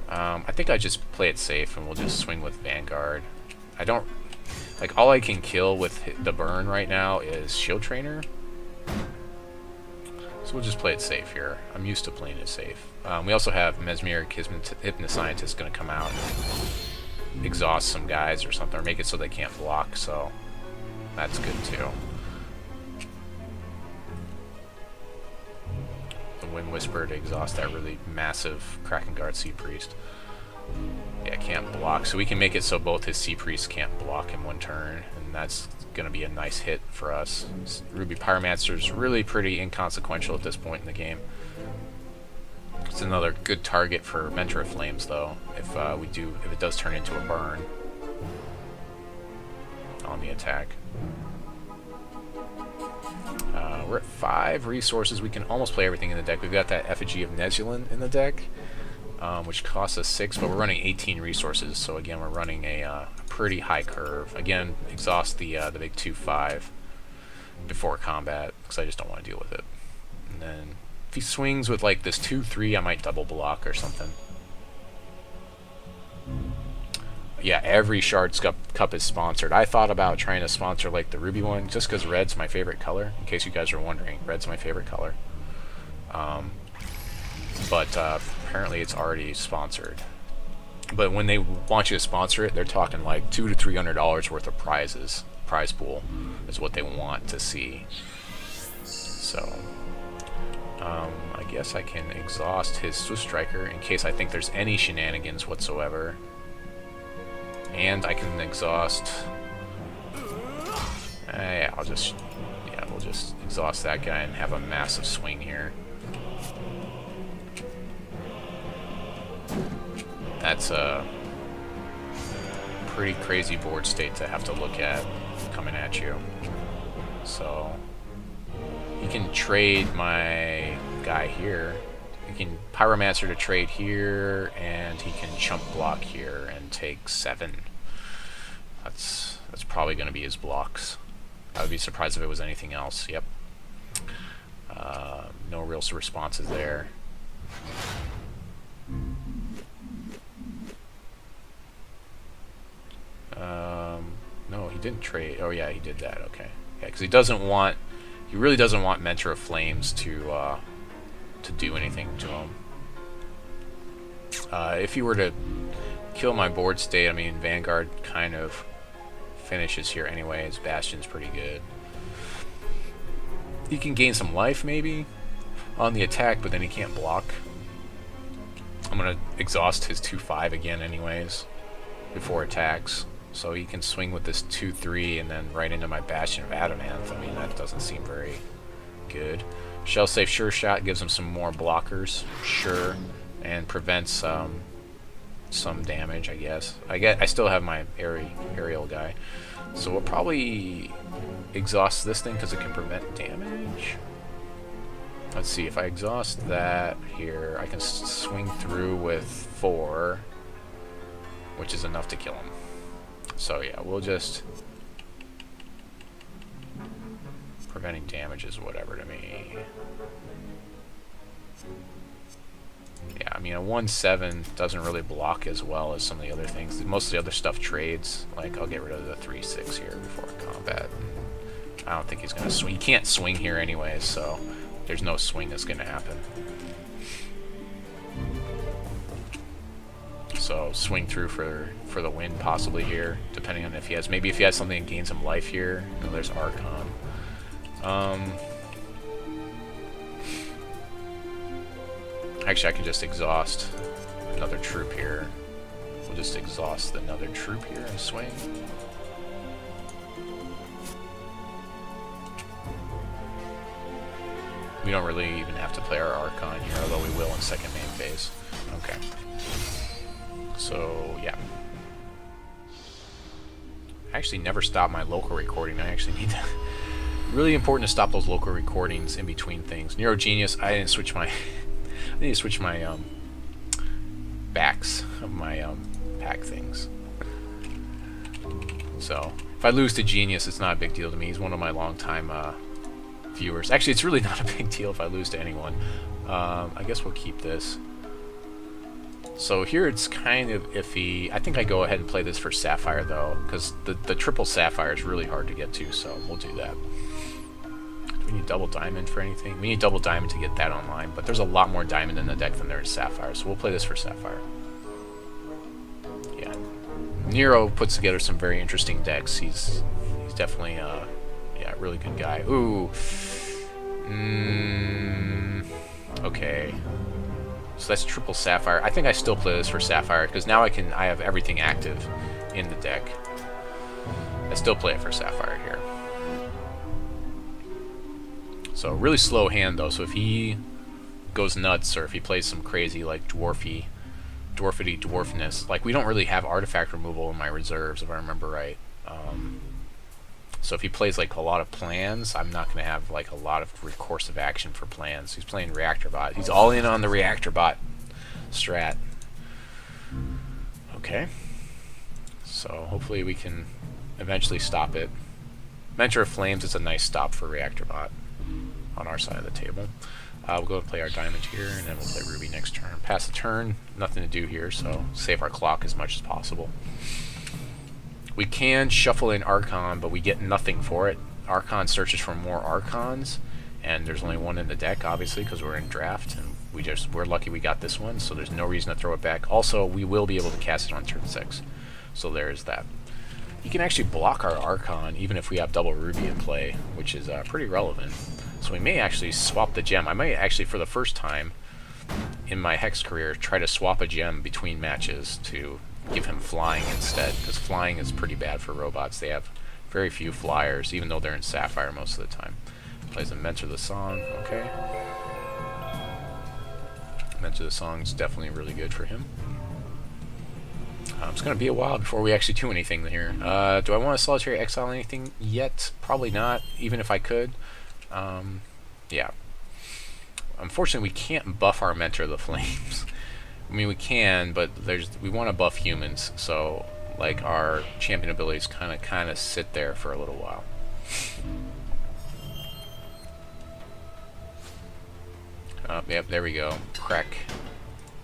I think I just play it safe and we'll just swing with Vanguard. I don't... Like, all I can kill with the burn right now is Shield Trainer. So we'll just play it safe here. I'm used to playing it safe. We also have Mesmeric Hypnoscientist going to come out and exhaust some guys or something, or make it so they can't block, so that's good too. The Wind Whisper to exhaust that really massive Kraken Guard Sea Priest. Yeah, can't block, so we can make it so both his Sea Priests can't block in one turn, and that's going to be a nice hit for us. Ruby Pyromancer is really pretty inconsequential at this point in the game. It's another good target for Mentor of Flames, though, if it does turn into a burn on the attack. We're at 5 resources. We can almost play everything in the deck. We've got that Effigy of Nezulin in the deck, which costs us 6, but we're running 18 resources, so again, we're running a pretty high curve. Again, exhaust the big 2/5 before combat, because I just don't want to deal with it. And then if he swings with like this 2/3, I might double block or something. Yeah, every Shard's Cup is sponsored. I thought about trying to sponsor like the Ruby one, just because red's my favorite color, in case you guys are wondering. Red's my favorite color. But apparently it's already sponsored. But when they want you to sponsor it, they're talking like $200 to $300 worth of prizes. Prize pool is what they want to see. So, I guess I can exhaust his Swift Striker in case I think there's any shenanigans whatsoever. And I can exhaust... yeah, we'll just exhaust that guy and have a massive swing here. That's a pretty crazy board state to have to look at coming at you. So you can trade my guy here. You can Pyromancer to trade here, and he can chump block here and take 7. That's probably going to be his blocks. I would be surprised if it was anything else. Yep. No real responses there. didn't trade. Oh yeah, he did that. Okay. Yeah, because he doesn't want. He really doesn't want Mentor of Flames to do anything to him. If he were to kill my board state, I mean, Vanguard kind of finishes here anyways. Bastion's pretty good. He can gain some life maybe on the attack, but then he can't block. I'm gonna exhaust his 2/5 again anyways before attacks, so he can swing with this 2/3 and then right into my Bastion of Adamant. I mean, that doesn't seem very good. Shell Safe Sure Shot gives him some more blockers, sure, and prevents some damage, I guess. I still have my aerial guy, so we'll probably exhaust this thing because it can prevent damage. Let's see, if I exhaust that here, I can swing through with 4, which is enough to kill him. So yeah, we'll just... Preventing damage is whatever to me. Yeah, I mean, a 1/7 doesn't really block as well as some of the other things. Most of the other stuff trades. Like, I'll get rid of the 3/6 here before combat. I don't think he's going to swing. He can't swing here anyways, so there's no swing that's going to happen. So swing through for the win possibly here, depending on if he has, maybe if he has something that gains him life here. You know, there's Archon. Actually, I can just exhaust another troop here. We'll just exhaust another troop here and swing. We don't really even have to play our Archon here, although we will in second main phase. Okay. So, yeah. I actually never stop my local recording. I actually need to... Really important to stop those local recordings in between things. Neurogenius, I didn't switch my... I need to switch my backs of my pack things. So, if I lose to Genius, it's not a big deal to me. He's one of my longtime viewers. Actually, it's really not a big deal if I lose to anyone. I guess we'll keep this. So here it's kind of iffy. I think I go ahead and play this for Sapphire, though, because the triple Sapphire is really hard to get to, so we'll do that. Do we need double Diamond for anything? We need double Diamond to get that online, but there's a lot more Diamond in the deck than there is Sapphire, so we'll play this for Sapphire. Yeah. Nero puts together some very interesting decks. He's definitely yeah, a really good guy. Ooh. Okay. So that's triple Sapphire. I think I still play this for Sapphire because now I have everything active in the deck. I still play it for Sapphire here. So really slow hand though. So if he goes nuts or if he plays some crazy like dwarfity dwarfness, like we don't really have artifact removal in my reserves if I remember right. So if he plays like a lot of plans, I'm not going to have like a lot of recursive action for plans. He's playing Reactor Bot. He's all in on the Reactor Bot strat. Okay. So hopefully we can eventually stop it. Mentor of Flames is a nice stop for Reactor Bot on our side of the table. We'll go and play our Diamond here, and then we'll play Ruby next turn. Pass the turn, nothing to do here, so save our clock as much as possible. We can shuffle in Archon, but we get nothing for it. Archon searches for more Archons, and there's only one in the deck, obviously, because we're in draft, and we're lucky we got this one, so there's no reason to throw it back. Also, we will be able to cast it on turn 6, so there's that. You can actually block our Archon, even if we have double Ruby in play, which is pretty relevant. So we may actually swap the gem. I might actually, for the first time in my Hex career, try to swap a gem between matches to give him flying instead, because flying is pretty bad for robots. They have very few flyers, even though they're in Sapphire most of the time. Plays a Mentor the Song, okay. Mentor the Song is definitely really good for him. It's going to be a while before we actually do anything here. Do I want to Solitary Exile anything yet? Probably not, even if I could. Yeah. Unfortunately, we can't buff our Mentor of the Flames. I mean, we can, but we want to buff humans, so like our champion abilities kind of sit there for a little while. Yep, there we go. Crack,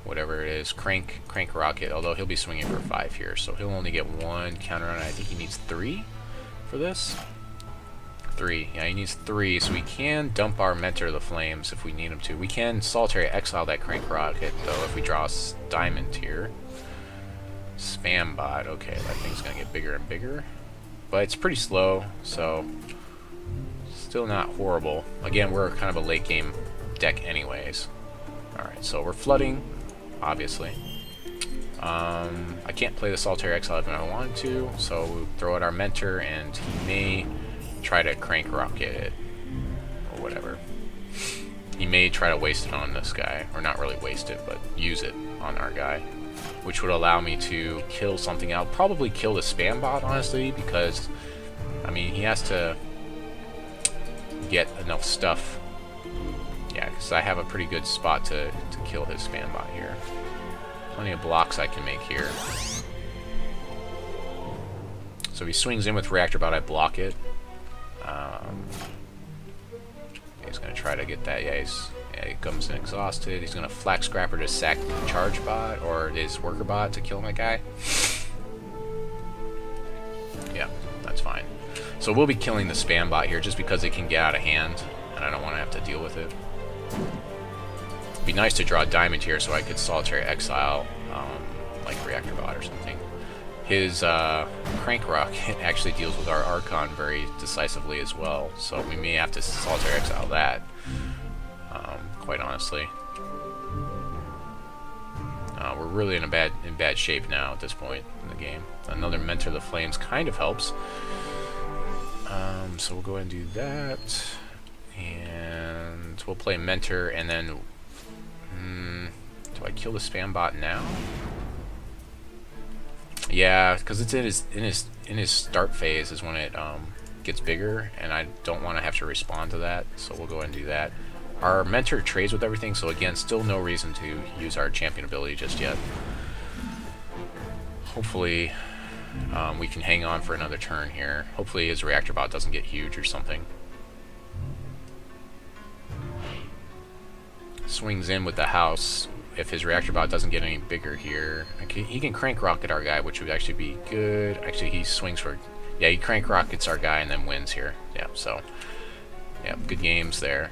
whatever it is, crank Rocket. Although he'll be swinging for 5 here, so he'll only get 1 counter on it. I think he needs 3 for this? 3. Yeah, he needs 3, so we can dump our Mentor of the Flames if we need him to. We can Solitary Exile that Crank Rocket, though, if we draw a Diamond here. Spam Bot. Okay, that thing's going to get bigger and bigger. But it's pretty slow, so still not horrible. Again, we're kind of a late game deck anyways. Alright, so we're flooding, obviously. I can't play the Solitary Exile if I wanted to, so we'll throw out our Mentor, and he may try to Crank Rocket it, or whatever. He may try to waste it on this guy, or not really waste it, but use it on our guy, which would allow me to kill something out. Probably kill the Spam Bot, honestly, because, I mean, he has to get enough stuff. Yeah, because I have a pretty good spot to kill his Spam Bot here. Plenty of blocks I can make here. So he swings in with Reactor Bot, I block it. He's going to try to get that. Yeah, he comes in exhausted. He's going to Flax Scrapper to sack the Charge Bot or his Worker Bot to kill my guy. Yeah, that's fine. So we'll be killing the Spam Bot here just because it can get out of hand, and I don't want to have to deal with it. It'd be nice to draw a Diamond here so I could Solitary Exile, like Reactor Bot or something. His Crank Rocket actually deals with our Archon very decisively as well, so we may have to Solitary Exile that, quite honestly. We're really in bad shape now at this point in the game. Another Mentor of the Flames kind of helps. So we'll go ahead and do that, and we'll play Mentor, and then do I kill the Spam Bot now? Yeah, because it's in his start phase is when it gets bigger, and I don't want to have to respond to that, so we'll go ahead and do that. Our Mentor trades with everything, so again, still no reason to use our champion ability just yet. Hopefully, we can hang on for another turn here. Hopefully his Reactor Bot doesn't get huge or something. Swings in with the house. If his Reactor Bot doesn't get any bigger here, okay, he can Crank Rocket our guy, which would actually be good. Actually, he swings for... Yeah, he Crank Rockets our guy and then wins here. Yeah, so... Yeah, good games there.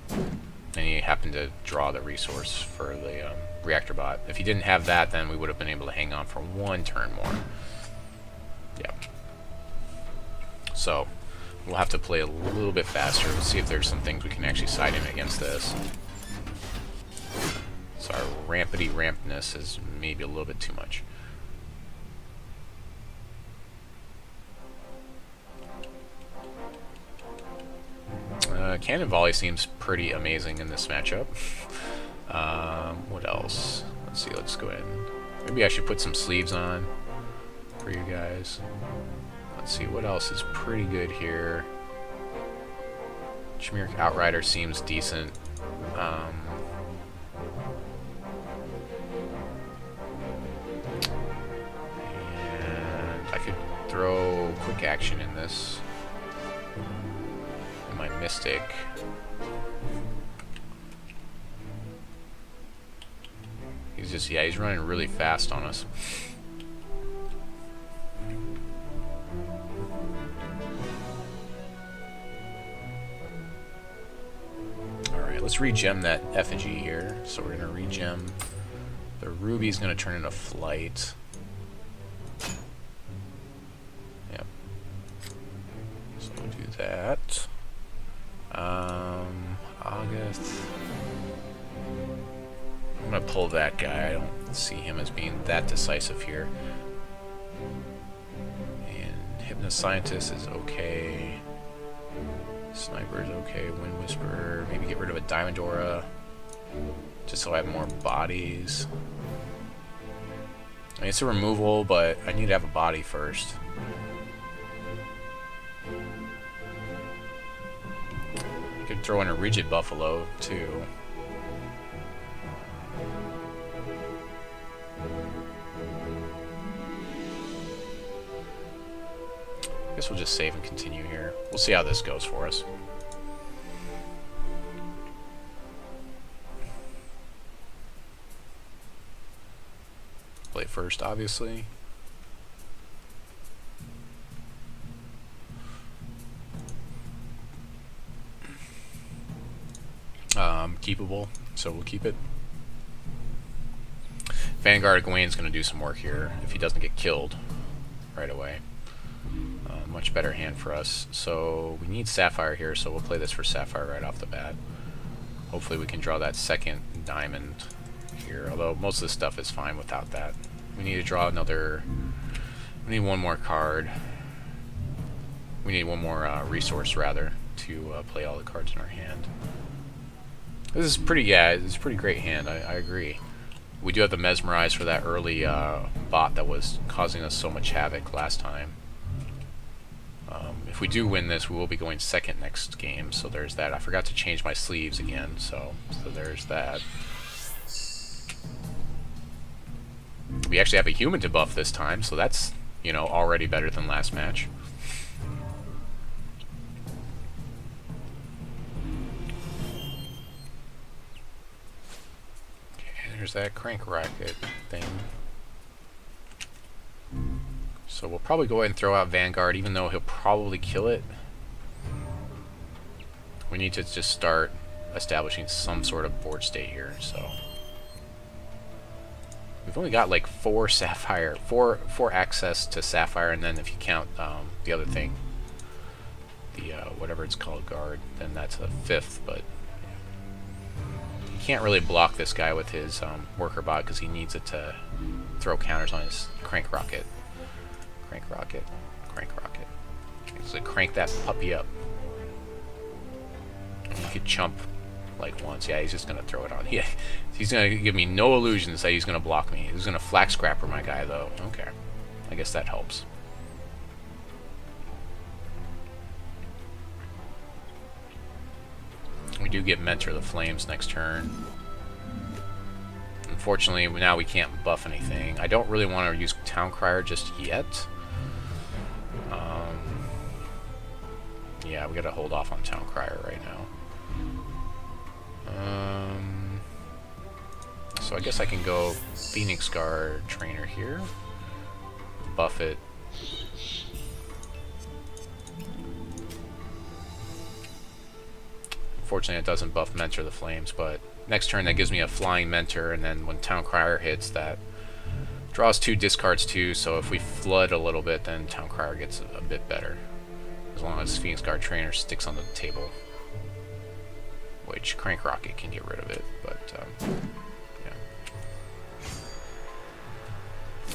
And he happened to draw the resource for the Reactor Bot. If he didn't have that, then we would have been able to hang on for one turn more. Yeah. So, we'll have to play a little bit faster. We'll see if there's some things we can actually side in against this. So our rampness is maybe a little bit too much. Cannon Volley seems pretty amazing in this matchup. What else? Let's see, let's go ahead and... Maybe I should put some sleeves on for you guys. Let's see, what else is pretty good here? Chimeric Outrider seems decent. And I could throw Quick Action in this. My Mystic. He's just, yeah, he's running really fast on us. Alright, let's regem that Effigy here. So we're going to regem. The Ruby's going to turn into Flight. Yep. So we'll do that. August. I'm gonna pull that guy. I don't see him as being that decisive here. And Hypnoscientist is okay. Sniper is okay. Wind Whisperer. Maybe get rid of a Diamond Aura, just so I have more bodies. I mean, it's a removal, but I need to have a body first. Could throw in a Rigid Buffalo too. I guess we'll just save and continue here. We'll see how this goes for us. Play first, obviously. keepable, so we'll keep it. Vanguard Egwene's going to do some work here if he doesn't get killed right away. Much better hand for us. So we need Sapphire here, so we'll play this for Sapphire right off the bat. Hopefully we can draw that second diamond here, although most of the stuff is fine without that. We need to draw another... We need one more card. We need one more resource, rather, to play all the cards in our hand. This is pretty, yeah, it's a pretty great hand, I agree. We do have the Mesmerize for that early bot that was causing us so much havoc last time. If we do win this, we will be going second next game, so there's that. I forgot to change my sleeves again, so there's that. We actually have a human to buff this time, so that's, you know, already better than last match. Okay, there's that crank rocket thing. So we'll probably go ahead and throw out Vanguard, even though he'll probably kill it. We need to just start establishing some sort of board state here, so... We've only got like 4 Sapphire, 4 access to Sapphire, and then if you count the other thing, the whatever it's called, guard, then that's a 5th, but... You can't really block this guy with his worker bot, because he needs it to throw counters on his crank rocket. Crank rocket, crank rocket. So crank that puppy up. And you could chump like once. Yeah, he's just gonna throw it on. Yeah, he's gonna give me no illusions that he's gonna block me. He's gonna flag scrapper my guy though. Okay, I guess that helps. We do get Mentor the Flames next turn. Unfortunately, now we can't buff anything. I don't really want to use Town Crier just yet. Yeah, we gotta hold off on Town Crier right now. So I guess I can go Phoenix Guard Trainer here. Buff it. Unfortunately, it doesn't buff Mentor the Flames, but next turn that gives me a Flying Mentor, and then when Town Crier hits, that draws 2, discards 2, so if we flood a little bit, then Town Crier gets a bit better. As long as Phoenix Guard Trainer sticks on the table. Which Crank Rocket can get rid of it, but yeah.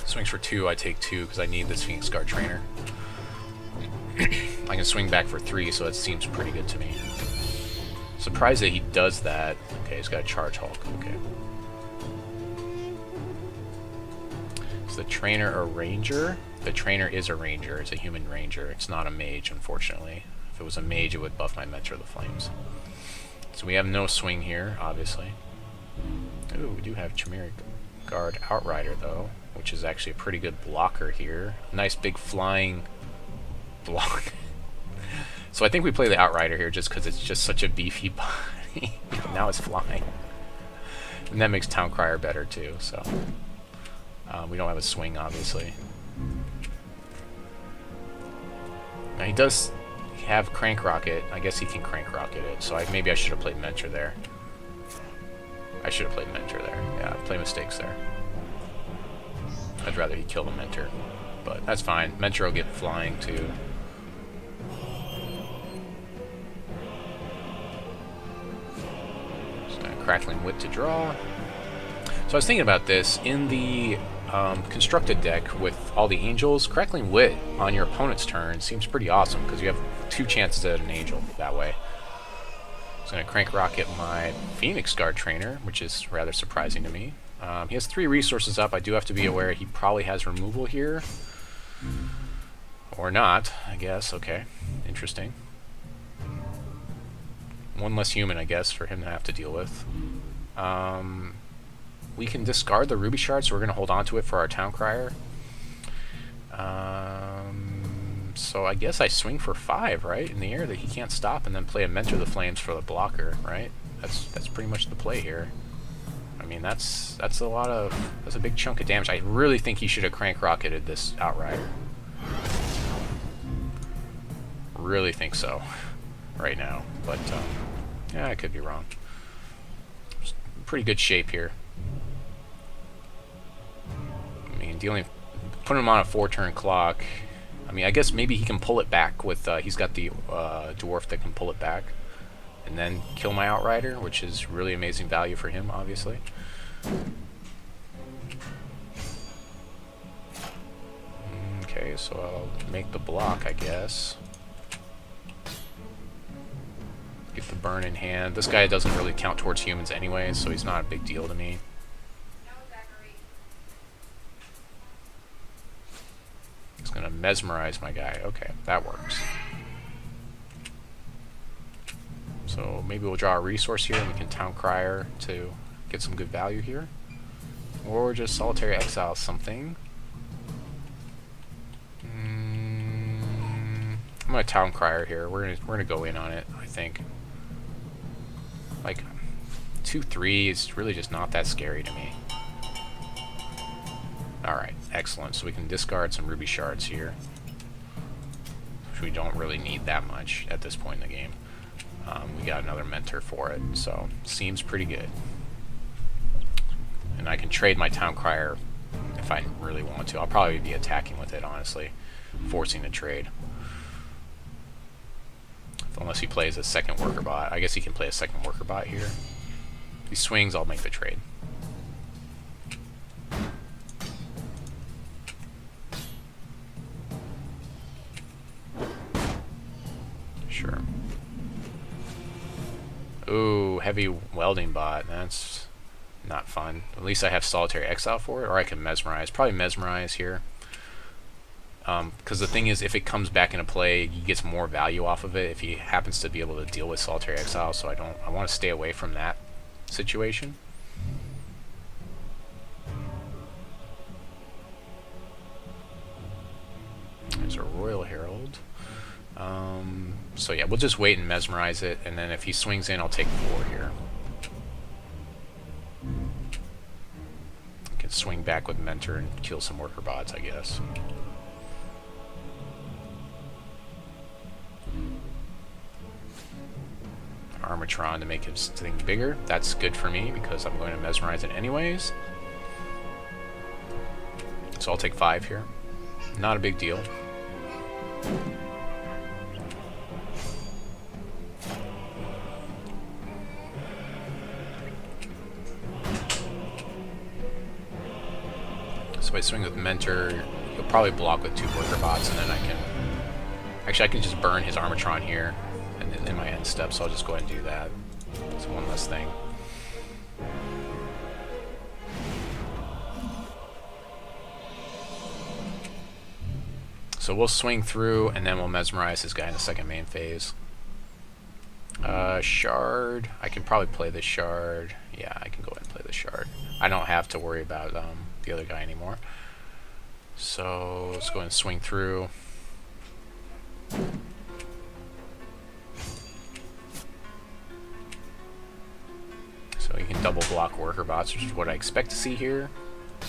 Swings for 2, I take 2 because I need this Phoenix Guard Trainer. I can swing back for 3, so it seems pretty good to me. Surprised that he does that. Okay, he's got a Charge Hulk. Okay. Is the trainer a ranger? The trainer is a ranger. It's a human ranger. It's not a mage, unfortunately. If it was a mage, it would buff my Mentor of the Flames. So we have no swing here, obviously. Ooh, we do have Chimeric Guard Outrider, though, which is actually a pretty good blocker here. Nice big flying block. So I think we play the Outrider here just because it's just such a beefy body. Now it's flying. And that makes Town Crier better too, so... we don't have a swing, obviously. Now he does have Crank Rocket. I guess he can Crank Rocket it, so maybe I should have played Mentor there. I should have played Mentor there. Yeah, play mistakes there. I'd rather he kill the Mentor, but that's fine. Mentor will get flying too. Crackling Wit to draw. So I was thinking about this in the constructed deck with all the angels. Crackling Wit on your opponent's turn seems pretty awesome because you have 2 chances at an angel that way. I'm going to Crank Rocket my Phoenix Guard Trainer, which is rather surprising to me. He has 3 resources up. I do have to be aware he probably has removal here. Or not, I guess. Okay, interesting. 1 less human, I guess, for him to have to deal with. We can discard the Ruby Shard, so we're going to hold on to it for our Town Crier. So I guess I swing for 5, right, in the air that he can't stop, and then play a Mentor of the Flames for the blocker, right? That's pretty much the play here. I mean, that's a big chunk of damage. I really think he should have Crank Rocketed this Outrider. Really think so, right now, but yeah, I could be wrong. pretty good shape here. I mean, putting him on a 4-turn clock. I mean, I guess maybe he can pull it back with, he's got the dwarf that can pull it back and then kill my Outrider, which is really amazing value for him, obviously. Okay, so I'll make the block, I guess. Get the burn in hand. This guy doesn't really count towards humans anyway, so he's not a big deal to me. He's gonna mesmerize my guy. Okay, that works. So maybe we'll draw a resource here and we can Town Crier to get some good value here. Or just Solitary Exile something. I'm gonna Town Crier here. We're gonna go in on it, I think. Like 2/3 is really just not that scary to me. Alright, excellent. So we can discard some ruby shards here, which we don't really need that much at this point in the game. We got another mentor for it, so seems pretty good. And I can trade my Town Crier if I really want to. I'll probably be attacking with it, honestly, forcing a trade. Unless he plays a second worker bot. I guess he can play a second worker bot here. If he swings, I'll make the trade. Sure. Ooh, heavy welding bot. That's not fun. At least I have Solitary Exile for it, or I can Mesmerize. Probably Mesmerize here. Because the thing is, if it comes back into play, he gets more value off of it if he happens to be able to deal with Solitary Exile, so I want to stay away from that situation. There's a Royal Herald. So yeah, we'll just wait and mesmerize it, and then if he swings in, I'll take 4 here. I can swing back with Mentor and kill some worker bots, I guess. Armatron to make his thing bigger. That's good for me because I'm going to mesmerize it anyways. So I'll take 5 here. Not a big deal. So I swing with Mentor. He'll probably block with 2 worker bots, and then I can... Actually, I can just burn his Armatron here in my end step, so I'll just go ahead and do that. It's one less thing. So we'll swing through, and then we'll mesmerize this guy in the second main phase. Shard. I can probably play the Shard. Yeah, I can go ahead and play the Shard. I don't have to worry about the other guy anymore. So let's go ahead and swing through. So you can double block worker bots, which is what I expect to see here.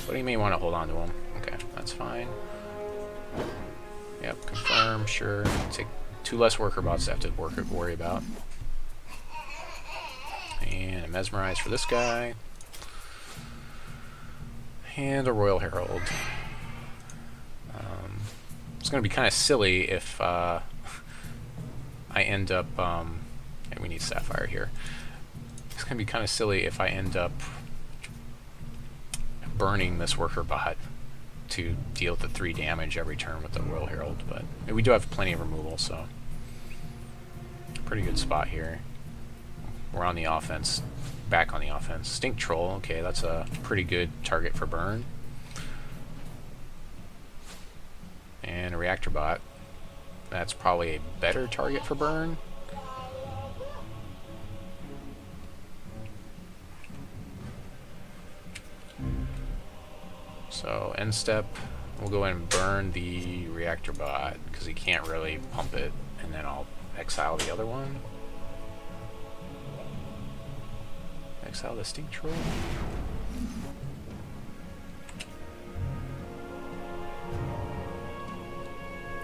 But you may want to hold on to them. Okay, that's fine. Yep, confirm, sure. Take 2 less worker bots to have to worry about. And a mesmerize for this guy. And a Royal Herald. It's going to be kind of silly if I end up... we need Sapphire here. It's going to be kind of silly if I end up burning this worker bot to deal with the 3 damage every turn with the Royal Herald, but we do have plenty of removal, so pretty good spot here. We're on the offense, back on the offense. Stink Troll, okay, that's a pretty good target for burn. And a Reactor Bot, that's probably a better target for burn. So end step, we'll go ahead and burn the Reactor Bot because he can't really pump it, and then I'll exile the other one. Exile the Stink Troll.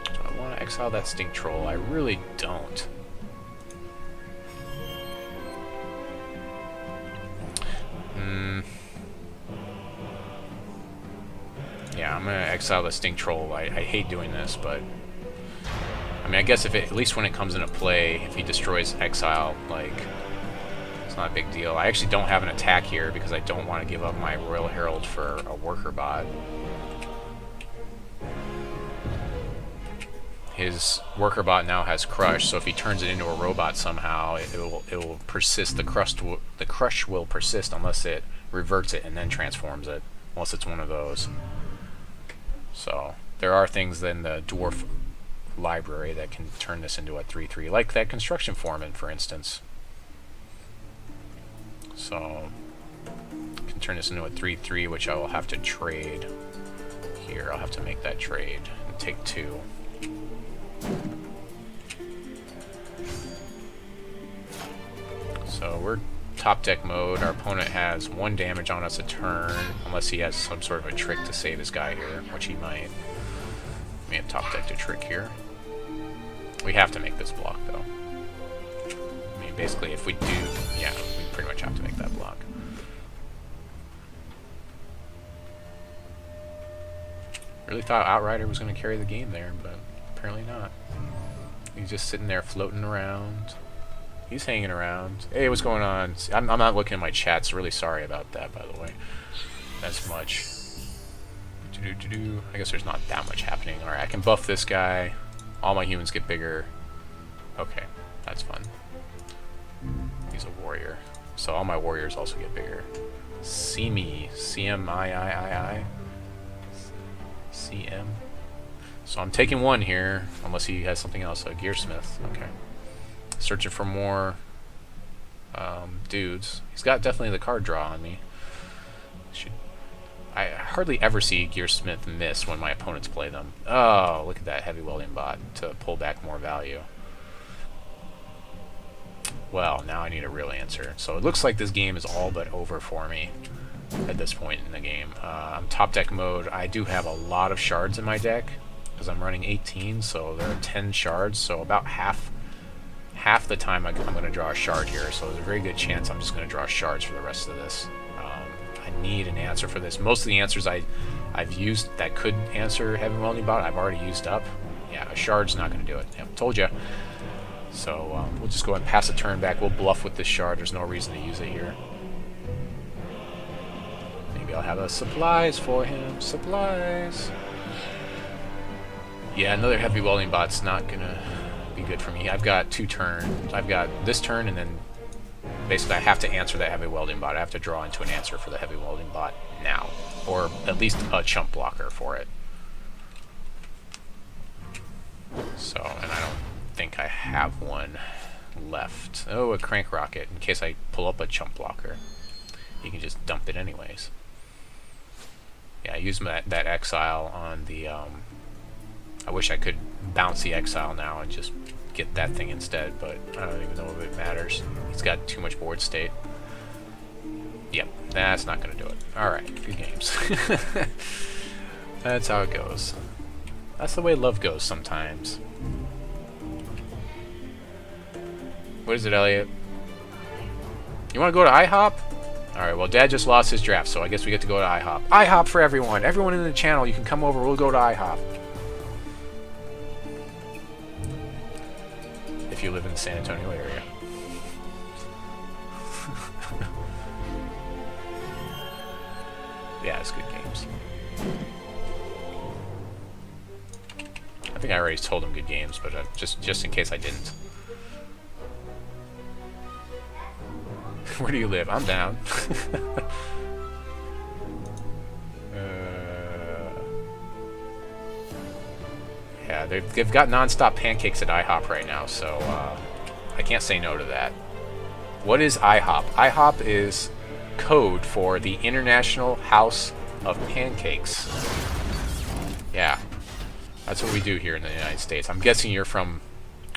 Do I want to exile that Stink Troll? I really don't. Yeah, I'm gonna exile the Stink Troll. I hate doing this, but I mean, I guess if it, at least when it comes into play, if he destroys Exile, like, it's not a big deal. I actually don't have an attack here because I don't want to give up my Royal Herald for a Worker Bot. His Worker Bot now has Crush, so if he turns it into a robot somehow, it will persist. The Crush will persist unless it reverts it and then transforms it, unless it's one of those. So there are things in the Dwarf library that can turn this into a 3/3, like that Construction Foreman, for instance. So I can turn this into a 3/3, which I will have to trade here. I'll have to make that trade and take 2. So we're top deck mode. Our opponent has 1 damage on us a turn, unless he has some sort of a trick to save his guy here, which he might. We have top decked a trick here. We have to make this block, though. I mean, basically, if we do, yeah, we pretty much have to make that block. Really thought Outrider was going to carry the game there, but apparently not. He's just sitting there floating around. He's hanging around. Hey, what's going on? I'm not looking at my chats. Really sorry about that, by the way. That's much. I guess there's not that much happening. Alright, I can buff this guy. All my humans get bigger. Okay, that's fun. He's a warrior. So all my warriors also get bigger. See me. CMIIII. CM. So I'm taking 1 here, unless he has something else. A Gearsmith. Okay. Searching for more dudes. He's got definitely the card draw on me. I hardly ever see Gearsmith miss when my opponents play them. Oh, look at that Heavy Welding Bot to pull back more value. Well, now I need a real answer. So it looks like this game is all but over for me at this point in the game. I'm top deck mode. I do have a lot of shards in my deck because I'm running 18, so there are 10 shards, so about half the time I'm going to draw a shard here, so there's a very good chance I'm just going to draw shards for the rest of this. I need an answer for this. Most of the answers I've used that could answer Heavy Welding Bot, I've already used up. Yeah, a shard's not going to do it. Yep, told you. So we'll just go ahead and pass a turn back. We'll bluff with this shard. There's no reason to use it here. Maybe I'll have a supplies for him. Supplies. Yeah, another Heavy Welding Bot's not going to be good for me. I've got 2 turns. I've got this turn, and then basically I have to answer that Heavy Welding Bot. I have to draw into an answer for the Heavy Welding Bot now, or at least a chump blocker for it. So, and I don't think I have one left. Oh, a Crank Rocket, in case I pull up a chump blocker. You can just dump it anyways. Yeah, I used that Exile on the, I wish I could bounce the Exile now and just get that thing instead, but I don't even know if it matters. He's got too much board state. Yep, that's not going to do it. Alright, good games. That's how it goes. That's the way love goes sometimes. What is it, Elliot? You want to go to IHOP? Alright, well, Dad just lost his draft, so I guess we get to go to IHOP. IHOP for everyone! Everyone in the channel, you can come over, we'll go to IHOP. If you live in the San Antonio area. Yeah, it's good games. I think I already told him good games, but just in case I didn't. Where do you live? I'm down. Yeah, they've got non-stop pancakes at IHOP right now, so I can't say no to that. What is IHOP? IHOP is code for the International House of Pancakes. Yeah, that's what we do here in the United States. I'm guessing you're from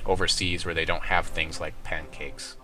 overseas where they don't have things like pancakes.